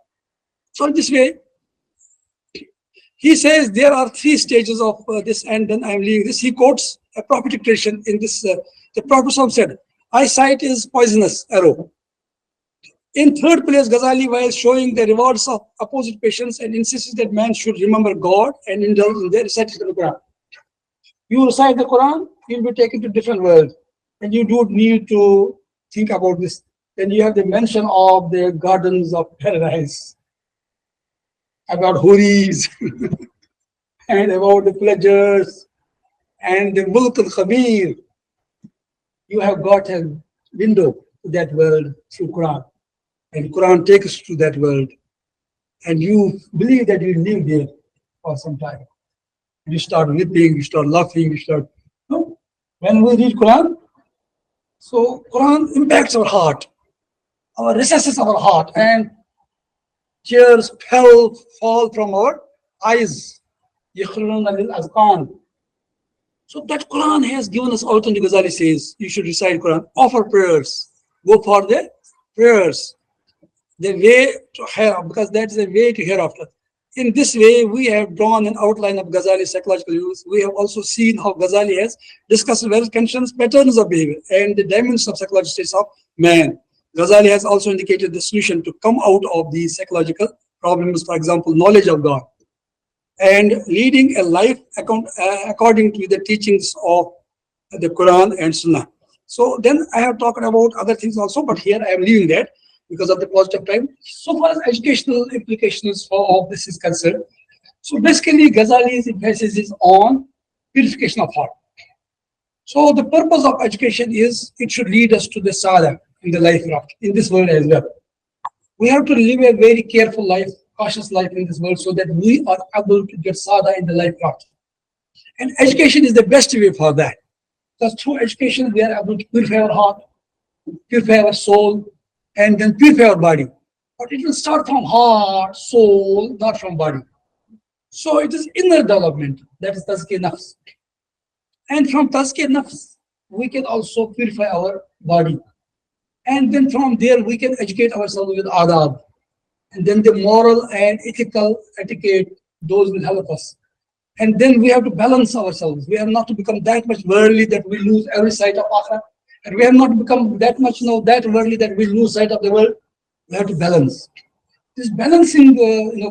So in this way, he says there are 3 stages of this, and then I'm leaving this. He quotes a prophetic tradition in this. The Prophet said, eyesight is poisonous arrow. In third place, Ghazzali, while showing the rewards of opposite patients, and insists that man should remember God and indulge in the recitation of the Quran. You recite the Quran, you'll be taken to a different world, and you don't need to think about this. Then you have the mention of the gardens of paradise, about huris, and about the pleasures, and the mulk al-khabir. You have got a window to that world through Quran. And Quran takes us to that world. And you believe that you live there for some time. You start weeping, you start laughing, you start. No? When we read Quran, so Quran impacts our heart, our recesses of our heart, and tears fall from our eyes. So that Quran has given us alternative. Ghazali says you should recite Quran, offer prayers, go for the prayers, the way to hereafter, because that is the way to hereafter. In this way, we have drawn an outline of Ghazali's psychological views. We have also seen how Ghazzali has discussed various conditions, patterns of behavior, and the dimensions of psychological states of man. Ghazali has also indicated the solution to come out of these psychological problems, for example, knowledge of God, and leading a life according to the teachings of the Quran and Sunnah. So then I have talked about other things also, but here I am leaving that because of the cost of time. So far as educational implications of this is concerned, so basically Ghazali's emphasis is on purification of heart. So the purpose of education is it should lead us to the sadha in the life in this world as well. We have to live a very careful life, cautious life in this world, so that we are able to get sadha in the life after. And education is the best way for that. Because through education, we are able to purify our heart, purify our soul, and then purify our body. But it will start from heart, soul, not from body. So it is inner development, that is tazkiyah nafs. And from tazkiyah nafs, we can also purify our body. And then from there, we can educate ourselves with adab. And then the moral and ethical etiquette, those will help us. And then we have to balance ourselves. We have not to become that much worldly that we lose every sight of akhirah. And we have not become that much that worldly that we lose sight of the world. We have to balance. This balancing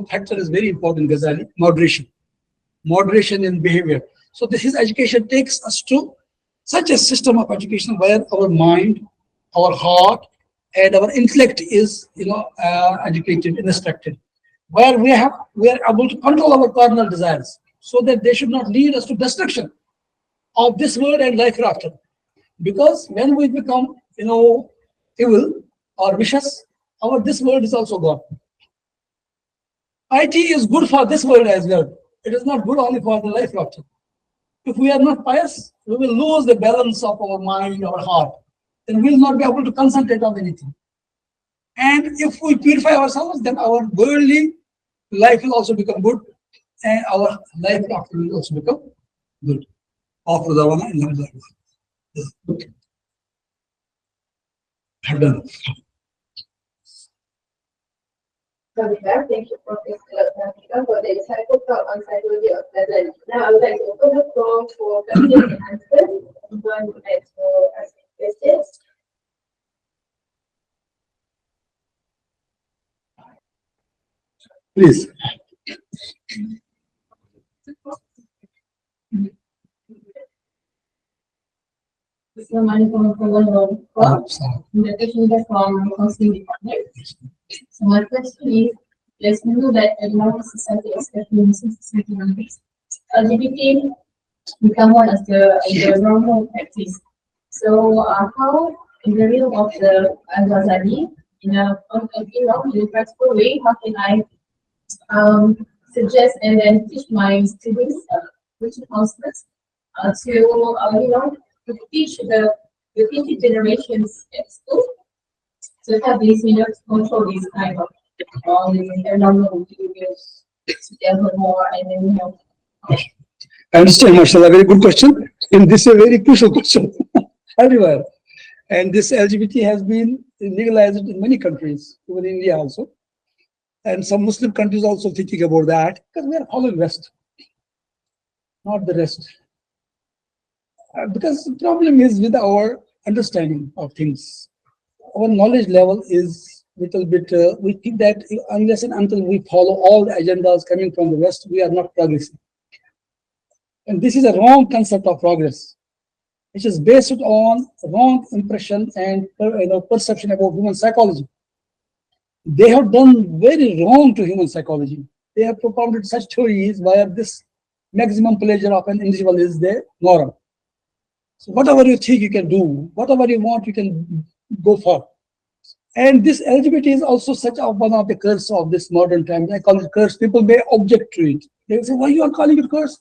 factor is very important, Ghazali, moderation in behavior. So his education takes us to such a system of education where our mind, our heart, and our intellect is educated, instructed, where we are able to control our carnal desires so that they should not lead us to destruction of this world and life hereafter. Because when we become evil or vicious, this world is also gone. IT is good for this world as well. It is not good only for the life hereafter. If we are not pious, we will lose the balance of our mind, our heart, then we will not be able to concentrate on anything. And if we purify ourselves, then our worldly life will also become good, and our life after will also become good. After the one, have done. Thank you, Professor for the insightful talk on psychology of Ghazzali. Now I would like to open the floor for questions and answers. Anyone would like to ask questions? Please. Assalamualaikum warahmatullahi wabarakatuh. Invitation from Counseling Department. So my question is, let's know that in modern society, especially Muslim society nowadays, LGBT become one of the normal practice. So how in the realm of the Al-Ghazali, in a in a practical way, how can I suggest and then teach my students, which counselors, to to teach the future generations at school to have these to control these kind of abnormal behaviors together more and then I understand, mashallah, very good question. And this is a very crucial question everywhere. And this LGBT has been legalized in many countries, even India also. And some Muslim countries also thinking about that because we are following West, not the rest. Because the problem is with our understanding of things. Our knowledge level is little bit, we think that unless and until we follow all the agendas coming from the West, we are not progressing. And this is a wrong concept of progress, which is based on wrong impression and perception about human psychology. They have done very wrong to human psychology. They have propounded such theories where this maximum pleasure of an individual is the norm. So whatever you think you can do, whatever you want, you can go for. And this LGBT is also such a one of the curse of this modern time. I call it curse. People may object to it. They say, why you are calling it curse?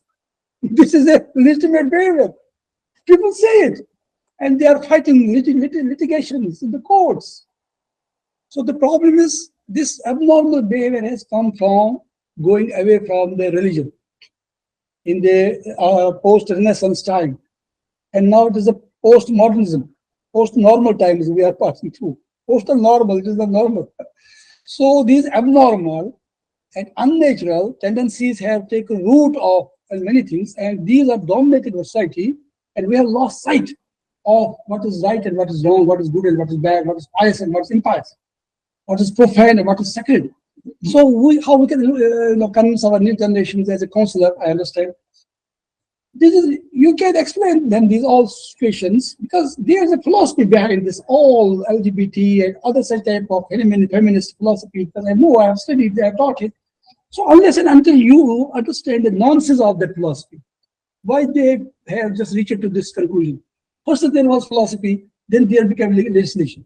This is a legitimate behavior. People say it. And they are fighting litigations in the courts. So the problem is this abnormal behavior has come from going away from the religion in the post-Renaissance time. And now it is a post-modernism, post-normal times we are passing through. Post-normal, it is the normal. So these abnormal and unnatural tendencies have taken root of many things, and these are dominating society, and we have lost sight of what is right and what is wrong, what is good and what is bad, what is pious and what is impious, what is profane and what is sacred. So how we can convince our new generations as a counselor, I understand. This is, you can explain them these all situations because there's a philosophy behind this all LGBT and other such type of feminist philosophy, because I know I have studied, I have taught it. So unless and until you understand the nonsense of that philosophy, why they have just reached to this conclusion. First there was philosophy, then there became legislation.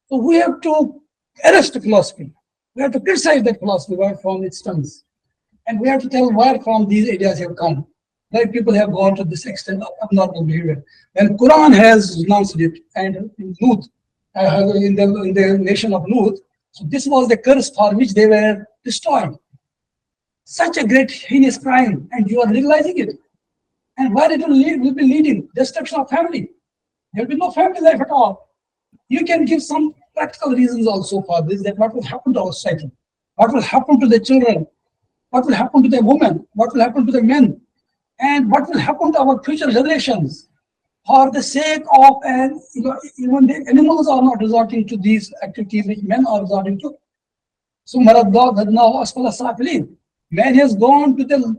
So we have to arrest the philosophy. We have to criticize that philosophy where from it stems. And we have to tell where from these ideas have come. Why people have gone to this extent of abnormal behavior. When Quran has renounced it, and in Lut, in the nation of Lut, so this was the curse for which they were destroyed. Such a great heinous crime, and you are legalizing it. And where it will be leading? Destruction of family. There will be no family life at all. You can give some practical reasons also for this, that what will happen to our society, what will happen to the children, what will happen to the women, what will happen to the men, and what will happen to our future generations. For the sake of, and even the animals are not resorting to these activities which men are resorting to. So man has gone to the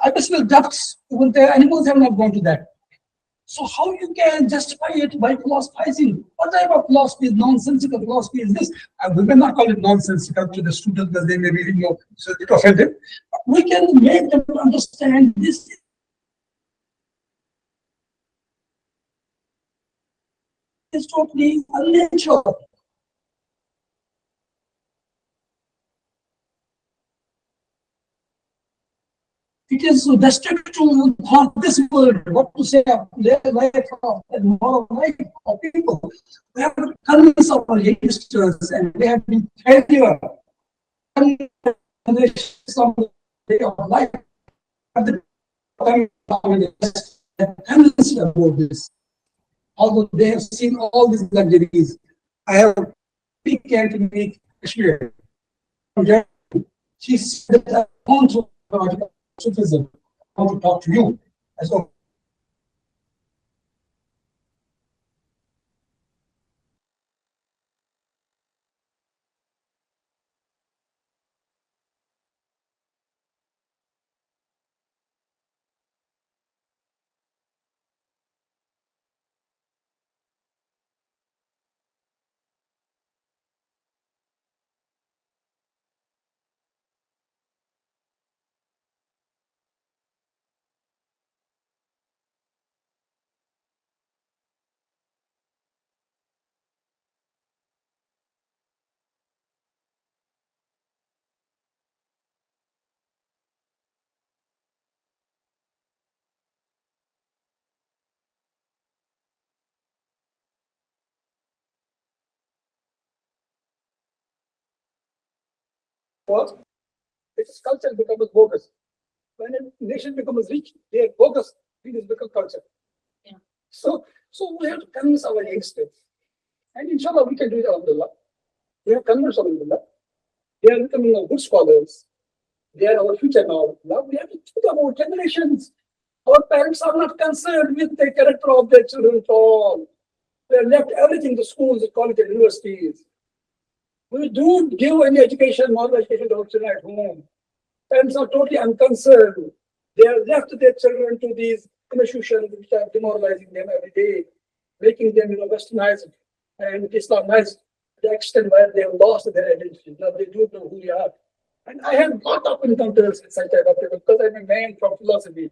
abysmal depths, even the animals have not gone to that. So how you can justify it by philosophizing? What type of philosophy is nonsensical philosophy is this? We may not call it nonsensical to the students because they may be so offended. But we can make them understand this is totally unnatural. It is destructive for this world. What to say of life of moral life of people? We have to convince our youngsters, and they have been failure. Some way of life. Convinced about this. Although they have seen all these luxuries, I have speak to me Kashmir. She said that I want to citizen. I want to talk to you. As well. was its culture becomes bogus. When a nation becomes rich, they are bogus. This becomes culture. Yeah. So we have to convince our youngsters. And inshallah, we can do it, alhamdulillah. We have convinced, alhamdulillah. They are becoming good scholars. They are our future now. Now we have to think about generations. Our parents are not concerned with the character of their children at all. They have left everything to schools, colleges, and universities. We don't give any education, moral education to our children at home. Parents are totally unconcerned. They have left their children to these institutions which are demoralizing them every day, making them westernized and Islamized to the extent where they have lost their identity. Now they don't know who they are. And I have got up encounters with such type of people because I'm a man from philosophy.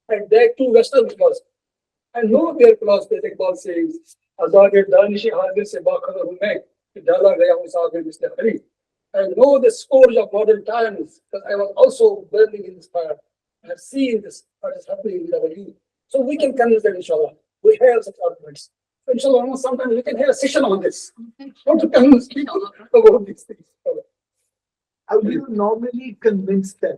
And they're two Western philosophy. I know their philosophy, Iqbal says, Azad Danish Hazir se Bakhara Hume, Dala Gaya Musagir Mr. Hari. I know the scourge of modern times because I was also burning in this fire. I have seen this, what is happening with our youth. So we can convince them, inshallah. We have such arguments. So inshallah, sometimes we can have a session on this. How to convince people about these things. How do you normally convince them?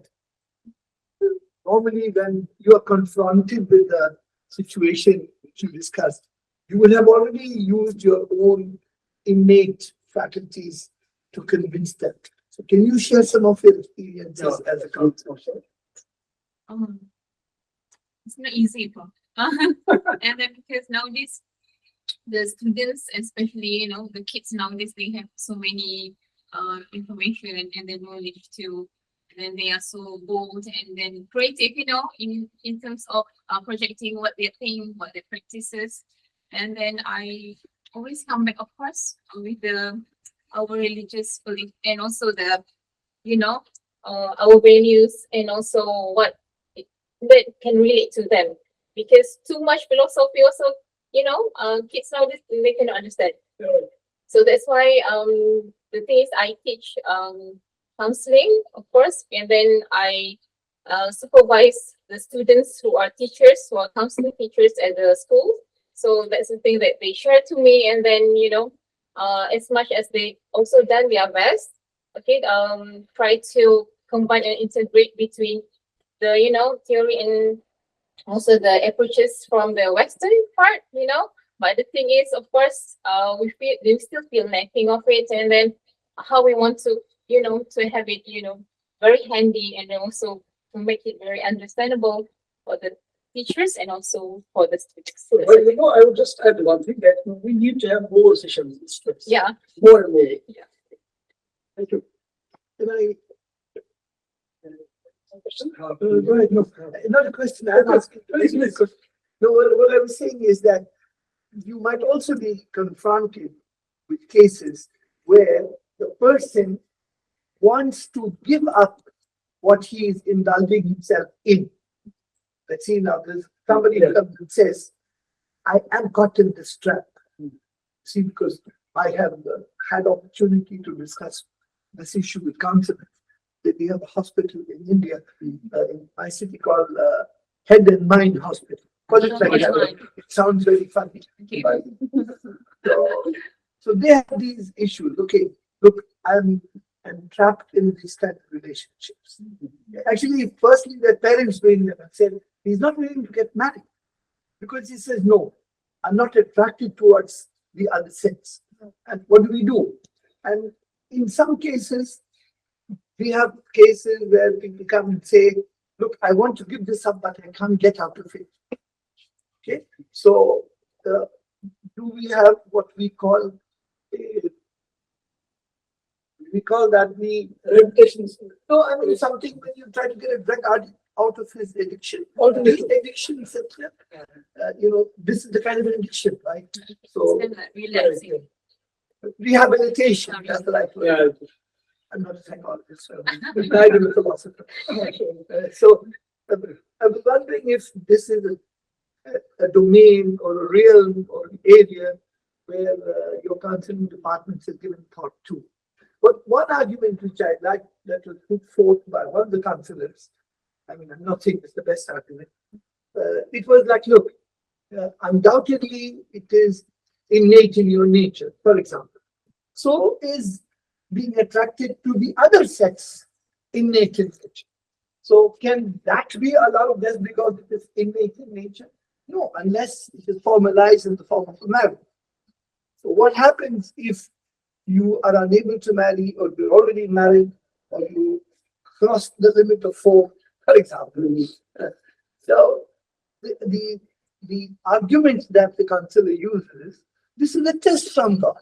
Normally, when you are confronted with a situation which you discussed, you will have already used your own innate faculties to convince them. So, can you share some of your experiences as a counselor? It's not easy, Prof. And then because nowadays, the students, especially, the kids nowadays, they have so many information and the knowledge too. And then they are so bold and then creative, in terms of projecting what they think, what their practices. And then I always come back, of course, with our religious belief and also the, our values and also what that can relate to them. Because too much philosophy also, kids nowadays, they cannot understand. So that's why the things I teach counseling, of course, and then I supervise the students who are teachers, who are counseling teachers at the school. So that's the thing that they share to me, and then as much as they also done their best, okay, try to combine and integrate between the theory and also the approaches from the Western part, But the thing is, of course, we still feel lacking of it, and then how we want to to have it very handy and then also to make it very understandable for the teachers and also for the students. Well, I would just add one thing that we need to have more sessions with students. Yeah. More and more. Yeah. Thank you. Can I? Question? Go ahead. No, not a question. I'm asking. Please. No, what I was saying is that you might also be confronted with cases where the person wants to give up what he is indulging himself in. Let's see now, there's somebody comes and says, I am caught in this trap. See, because I have had opportunity to discuss this issue with counselors. We have a hospital in India, in my city called Head and Mind Hospital. Call it like that. It sounds very funny. Okay. So they have these issues. Okay, look, I'm trapped in these kind of relationships. Actually, firstly, their parents bring them and said, he's not willing to get married because he says, no, I'm not attracted towards the other sex. And what do? And in some cases, we have cases where people come and say, look, I want to give this up, but I can't get out of it. Okay, so do we have what we call that the reputations? No, I mean something when you try to get a drug addict out of his addiction. All the addiction, etc. This is the kind of addiction, right? So Relaxing. Rehabilitation. That's the right word. I'm not a psychologist, so I'm a philosopher. So I was wondering if this is a domain or a realm or an area where your counseling departments have given thought to. But one argument which I like that was put forth by one of the counselors, I mean, I'm not saying it's the best argument, it was like, look, undoubtedly it is innate in your nature, for example. So is being attracted to the other sex innate in nature. So can that be allowed just because it is innate in nature? No, unless it is formalized in the form of a marriage. So what happens if you are unable to marry, or you're already married, or you cross the limit of 4, for example? So the argument that the counselor uses, this is a test from God.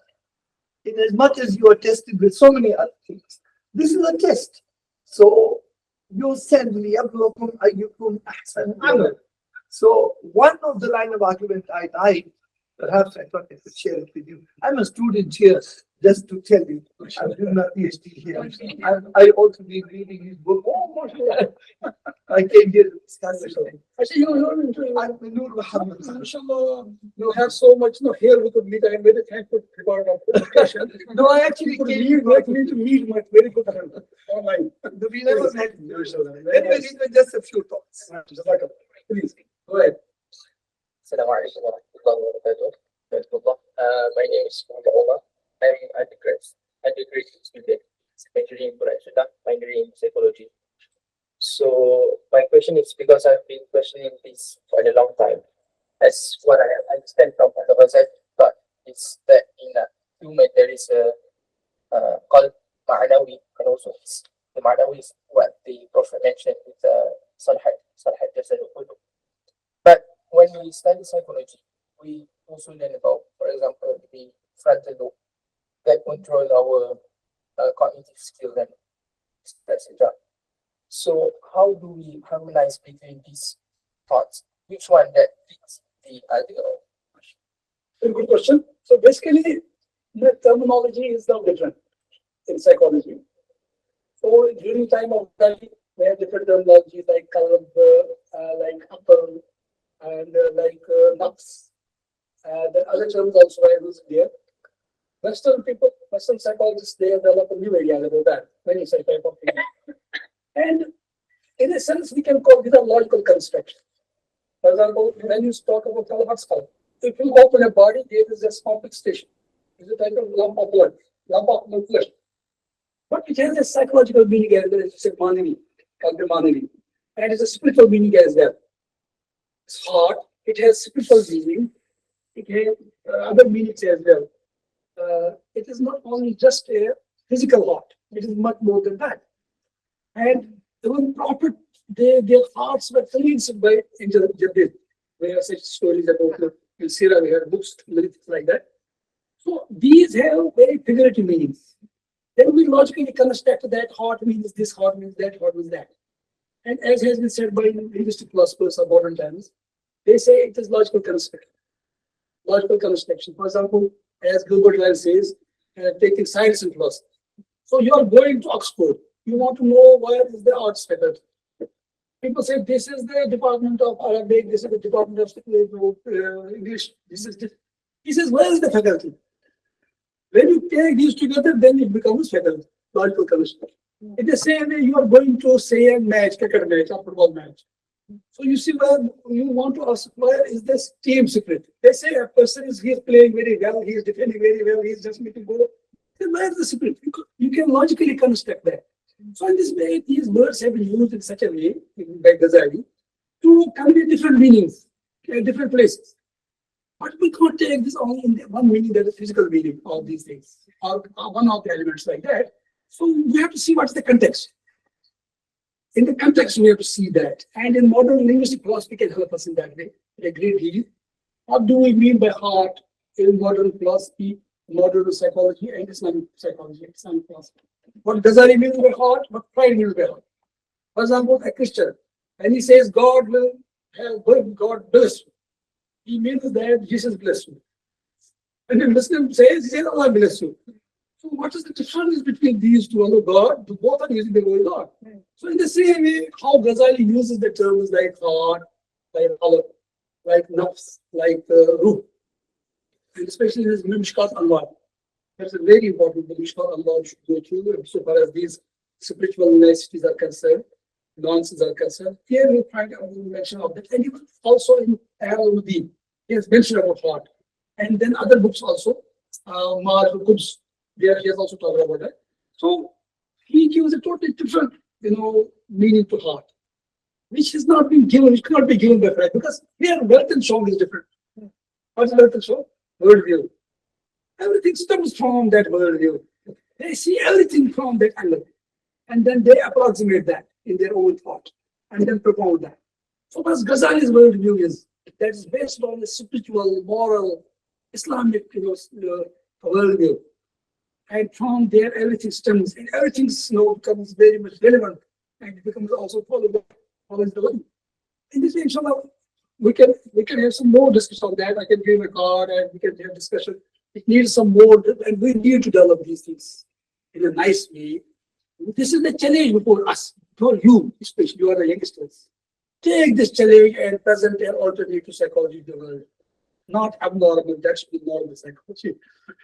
In as much as you are tested with so many other things, this is a test. So you said liyabluwakum ayyukum ahsanu amal. So one of the line of argument I perhaps I thought I could share it with you. I'm a student here, just to tell you. I'm doing my PhD here. I also been reading his book. Oh, mashallah. I came here to discuss it. Actually, I'm Nur Muhammad. Mashallah, you have so much. No, here we could meet. I'm very thankful for the discussion. No, I actually Could came meet, like me to meet my very good friend online. We never met. Anyway, these were just a few thoughts. Please, go ahead. Assalamu alaikum warahmatullahi wabarakatuh. My name is Gombak. I'm an undergraduate student, majoring in Quran, minoring in psychology. So my question is, because I've been questioning this for a long time, as what I understand from the Ghazzali thought is that in a human there is a called ma'nawi, and also the ma'nawi is what the Prophet mentioned with salhat jasad al-qulub. But when we study psychology, we also learn about, for example, the frontal lobe that control our cognitive skills and etc. So how do we harmonize between these thoughts? Which one that fits the other? Very good question. So basically, the terminology is now different in psychology. So during time of study, we have different terminologies like qalb, like upper, and like nafs. The other terms also are used there. Western people, Western psychologists, they have developed a new idea about that. Many such type of things. And in a sense, we can call it a logical construction. For example, when you talk about skull, if you open a body, there is a complex tissue. It's a type of lump of blood, lump of flesh. But it has a psychological meaning as well. It's a manani, and it's a spiritual meaning as well. It's heart. It has spiritual meaning. It has other meanings as well. It is not only just a physical heart. It is much more than that. And even Prophet, their hearts were cleansed by Angel Jibreel. We have such stories about in Sirah, we have books, many things like that. So these have very figurative meanings. Then we logically construct that heart means this, heart means that, heart means that. And as has been said by linguistic philosophers of modern times, they say it is logical construction. Logical construction. For example, as Gilbert Ryle says, taking science and philosophy. So you are going to Oxford. You want to know where is the arts faculty. People say this is the Department of Arabic, this is the Department of English, this is this. He says, where is the faculty? When you take these together, then it becomes faculty, logical construction. In the same way, you are going to say a match, cricket match, or football match. So you see where you want to ask, where is this team secret? They say a person is playing very well, he is defending very well, he is just making goal. Then where is the secret? You can logically construct that. So in this way, these words have been used in such a way by Ghazzali to convey different meanings in different places. But we could take this only in one meaning, that is physical meaning of these things, or one of the elements like that. So we have to see what's the context. In the context, we have to see that. And in modern linguistic philosophy can help us in that way, a great deal. What do we mean by heart in modern philosophy, modern psychology, and Islamic psychology, Islamic philosophy? What Ghazzali means by heart, what pride means by heart. For example, a Christian, and he says God will have God bless you. He means that Jesus bless you. And the Muslim says, he says Allah bless you. So what is the difference between these two? Although God, both are using the word God. So in the same way, how Ghazzali uses the terms like heart, like qalb, like nafs, like ruh, and especially this Mishkat Allah. That's a very important the Mishkat Allah should go through so far as these spiritual niceties are concerned, nuances are concerned. Here we find a mention of that. And even also in Al-Uddin, he has mentioned about heart. And then other books also, Ma'al Quds, there he has also talked about that. So he gives a totally different, meaning to heart, which has not been given, which cannot be given by Christ, because here wealth and song is different. What is wealth and song? Worldview. Everything stems from that worldview. They see everything from that angle, and then they approximate that in their own thought, and then propound that. So that's Ghazali's worldview is that is based on a spiritual, moral, Islamic, worldview. And from there, everything stems, and everything becomes very much relevant, and it becomes also follows the line. In this way, inshallah, we can have some more discussion on that. I can give a card, and we can have discussion. It needs some more, and we need to develop these things in a nice way. This is the challenge before us, for you, especially you are the youngsters. Take this challenge and present an alternative psychology to the world. Not abnormal, that should be normal psychology.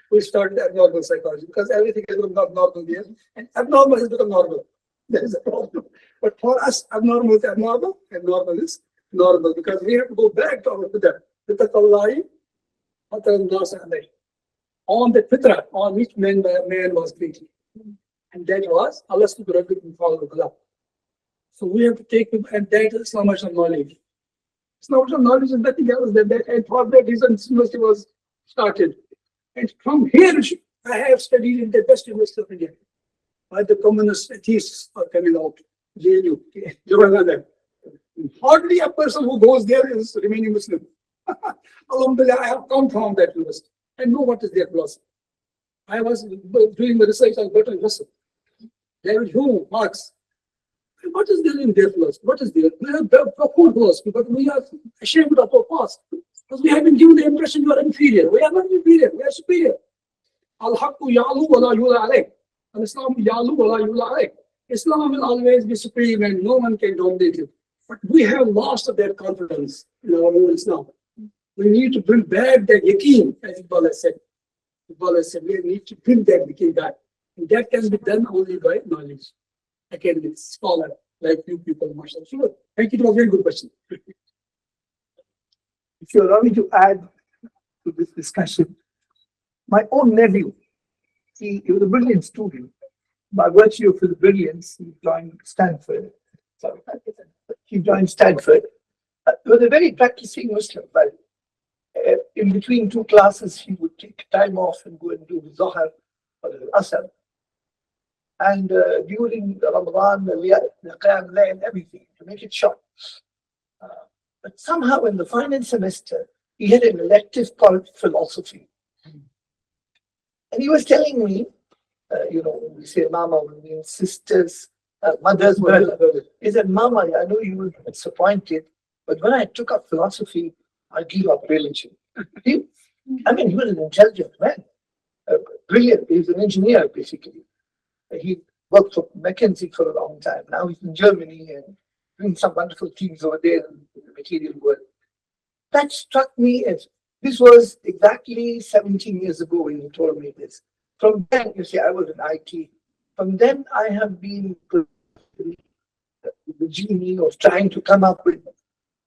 We started abnormal psychology because everything is not normal here, and abnormal has become normal. There is a problem. But for us, abnormal is abnormal, and normal is normal, because we have to go back to our fitra. On the fitra on which man was created. And that was Allah subhanahu wa ta'ala. So we have to take it, and that is so much of knowledge. So much of knowledge is nothing else than that. And for that reason, this university was started. And from here, I have studied in the best university of India. Why the communist atheists are coming out. JNU, Jawaharlal. Hardly a person who goes there is remaining Muslim. Alhamdulillah, I have come from that university. I know what is their philosophy. I was doing the research on Bertrand Russell, David Hume, Marx. What is there in their philosophy? What is there? We have profound philosophy, but we are ashamed of our past because we have been given the impression you are inferior. We are not inferior, we are superior. Al-Haqqu ya'lu wa la yula alayk. Al-Islam ya'lu wa la yula alayk. Islam will always be supreme and no one can dominate it. But we have lost that confidence in our own Islam. We need to bring back that yaqeen, as Iqbal has said. Iqbal has said, we need to bring that yaqeen back. And that can be done only by knowledge. Academic scholar like you people, mashallah. Sure. Thank you. It was a very good question. If you allow me to add to this discussion, my own nephew, he was a brilliant student. By virtue of his brilliance, he joined Stanford. Sorry, he joined Stanford. He was a very practicing Muslim, but in between two classes, he would take time off and go and do the Zohar or the Asr. And during Ramadan, the Qiyam and everything, to make it short. But somehow in the final semester, he had an elective called philosophy. And he was telling me, we say mama, we mean sisters, mother's brother. He said, Mama, I know you will be disappointed, but when I took up philosophy, I gave up religion. He was an intelligent man, brilliant. He was an engineer, basically. He worked for McKinsey for a long time. Now he's in Germany and doing some wonderful things over there in the material world. That struck me as this was exactly 17 years ago when he told me this. From then, you see, I was in IT. From then, I have been the genie of trying to come up with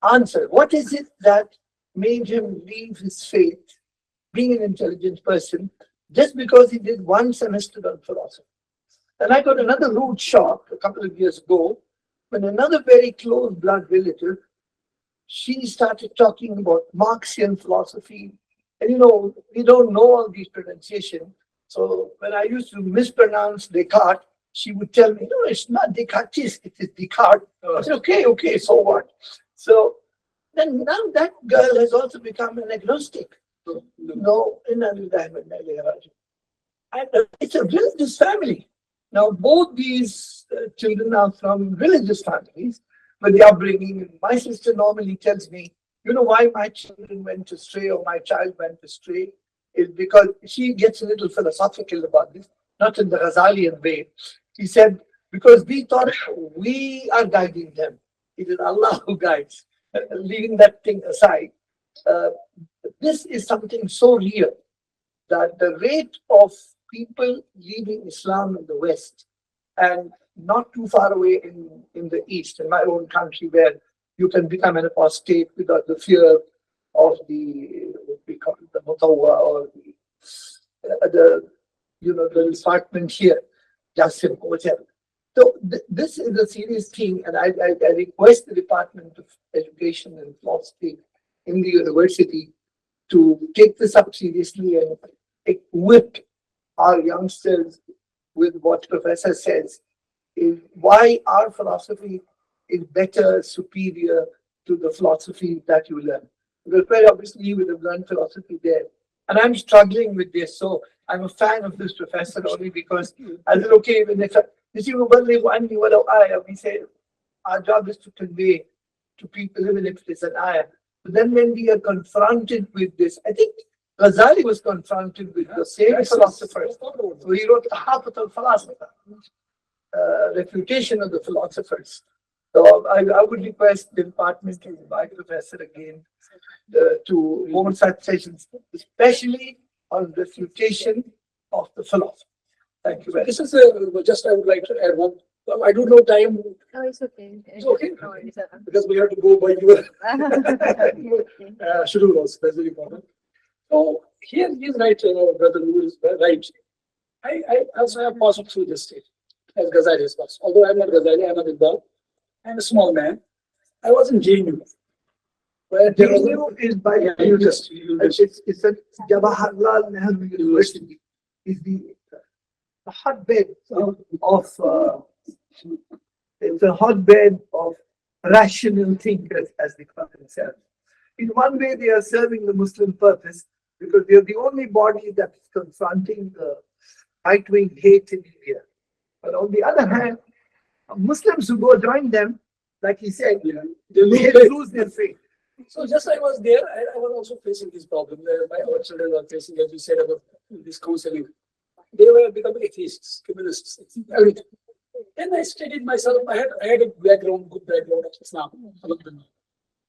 answer. What is it that made him leave his faith, being an intelligent person, just because he did one semester on philosophy? And I got another rude shock a couple of years ago when another very close blood relative, she started talking about Marxian philosophy. And we don't know all these pronunciations. So when I used to mispronounce Descartes, she would tell me, no, it's not Descartes, it is Descartes. I said, okay, so what? So then now that girl has also become an agnostic. It's a religious family. Now, both these children are from religious families, but the upbringing. My sister normally tells me, why my children went astray or my child went astray is because she gets a little philosophical about this, not in the Ghazalian way. He said, because we thought we are guiding them. It is Allah who guides. Leaving that thing aside, this is something so real that the rate of people leaving Islam in the West and not too far away in the East, in my own country, where you can become an apostate without the fear of the mutawwa or the department here. Justin, whatever. So this is a serious thing, and I request the Department of Education and Philosophy in the university to take this up seriously and equip our youngsters with what Professor says, is why our philosophy is better, superior to the philosophy that you learn. Because very obviously you would have learned philosophy there. And I'm struggling with this, so I'm a fan of this professor only because I said, okay, when we say our job is to convey to people, even if it's an ayah. But then when we are confronted with this, I think Ghazzali was confronted with the same philosophers. So he wrote Tahafut al-Falasifa, refutation of the philosophers. So I would request the department to invite Professor again to hold such sessions, especially on refutation of the philosophy. Thank you very much. This is just I would like to add one. I don't know time. No, it's okay. It's okay No, it's okay. because we have to go by your schedule also. That's very important. So here he is right, brother who is right. I also have passed through this stage as Ghazali has passed. Although I'm not Ghazali, I'm a Iqbal. I'm a small man. I was in JNU. Where there was is by it's at Jawaharlal Nehru University. Is the hotbed it's a hotbed of rational thinkers, as they call themselves. In one way, they are serving the Muslim purpose because they are the only body that is confronting the right-wing hate in India. But on the other hand, Muslims who go join them, like he said, they lose their faith. So just I was there, I was also facing this problem. Our children were facing, as you said, about this counseling. They were becoming atheists, communists, everything. Then I studied myself. I had a background, good background of Islam.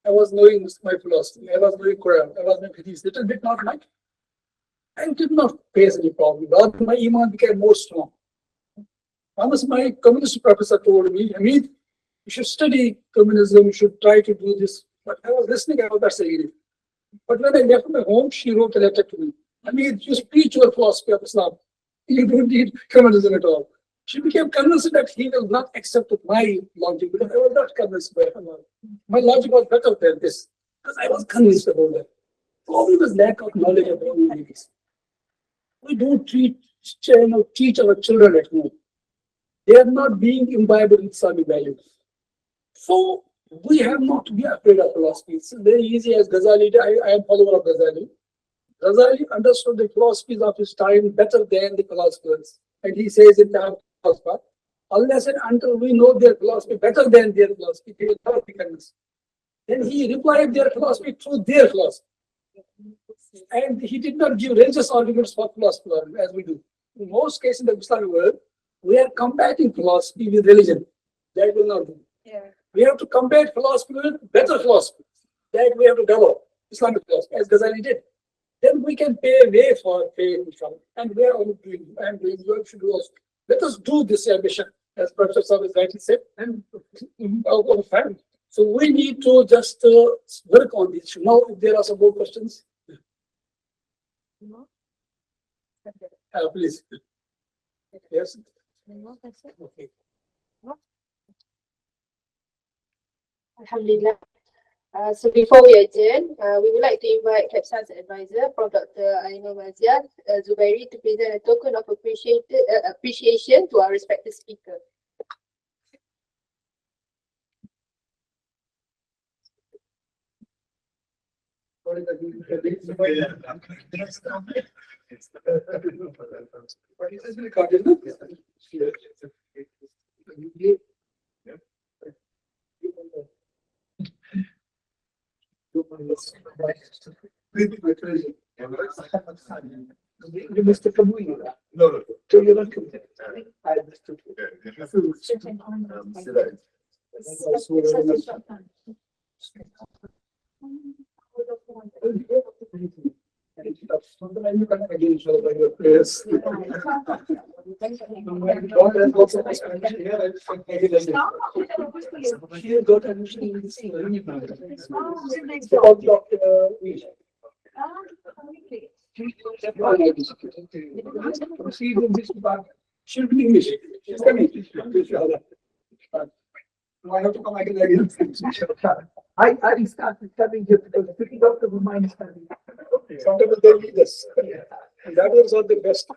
I was knowing my philosophy. I was knowing Quran. I was knowing Hadith. Little bit not much. I did not face any problem. But my iman became more strong. Once my communist professor told me, Hamid, you should study communism. You should try to do this. But I was listening. I was not saying it. But when I left my home, she wrote a letter to me. Hamid, you preach your philosophy of Islam. You don't need communism at all. She became convinced that he will not accept my logic because I was not convinced by her logic. My logic was better than this because I was convinced about that. Problem is lack of knowledge about these. We don't teach our children at home. They are not being imbibed in Islamic values. So we have not to be afraid of philosophy. It's very easy as Ghazali did. I am follower of Ghazali. Ghazali understood the philosophies of his time better than the philosophers. And he says in the philosopher, unless and until we know their philosophy better than their philosophy, they will never be convinced. Then he replied their philosophy through their philosophy. And he did not give religious arguments for philosophy as we do. In most cases in the Islamic world, we are combating philosophy with religion. That will not do. Yeah. We have to combat philosophy with better philosophy. That we have to develop Islamic philosophy, as Ghazali did. Then we can pave way for faith, and we are only doing, and we should do also. Let us do this ambition, as Professor Saab has rightly said, and our family. So we need to just work on this. Now, if there are some more questions, please. Yes. Okay. Alhamdulillah. So before we adjourn, we would like to invite KEPSA's advisor, Prof. Dr. Ainul Maziar Zubairi, to present a token of appreciation to our respected speaker. Mr. Kulliyyah. No. So you're not committed. I understood. Should be English. She's coming. I have to come again. I started studying here because the doctor of mine is studying. Sometimes they need us. And that was all the best.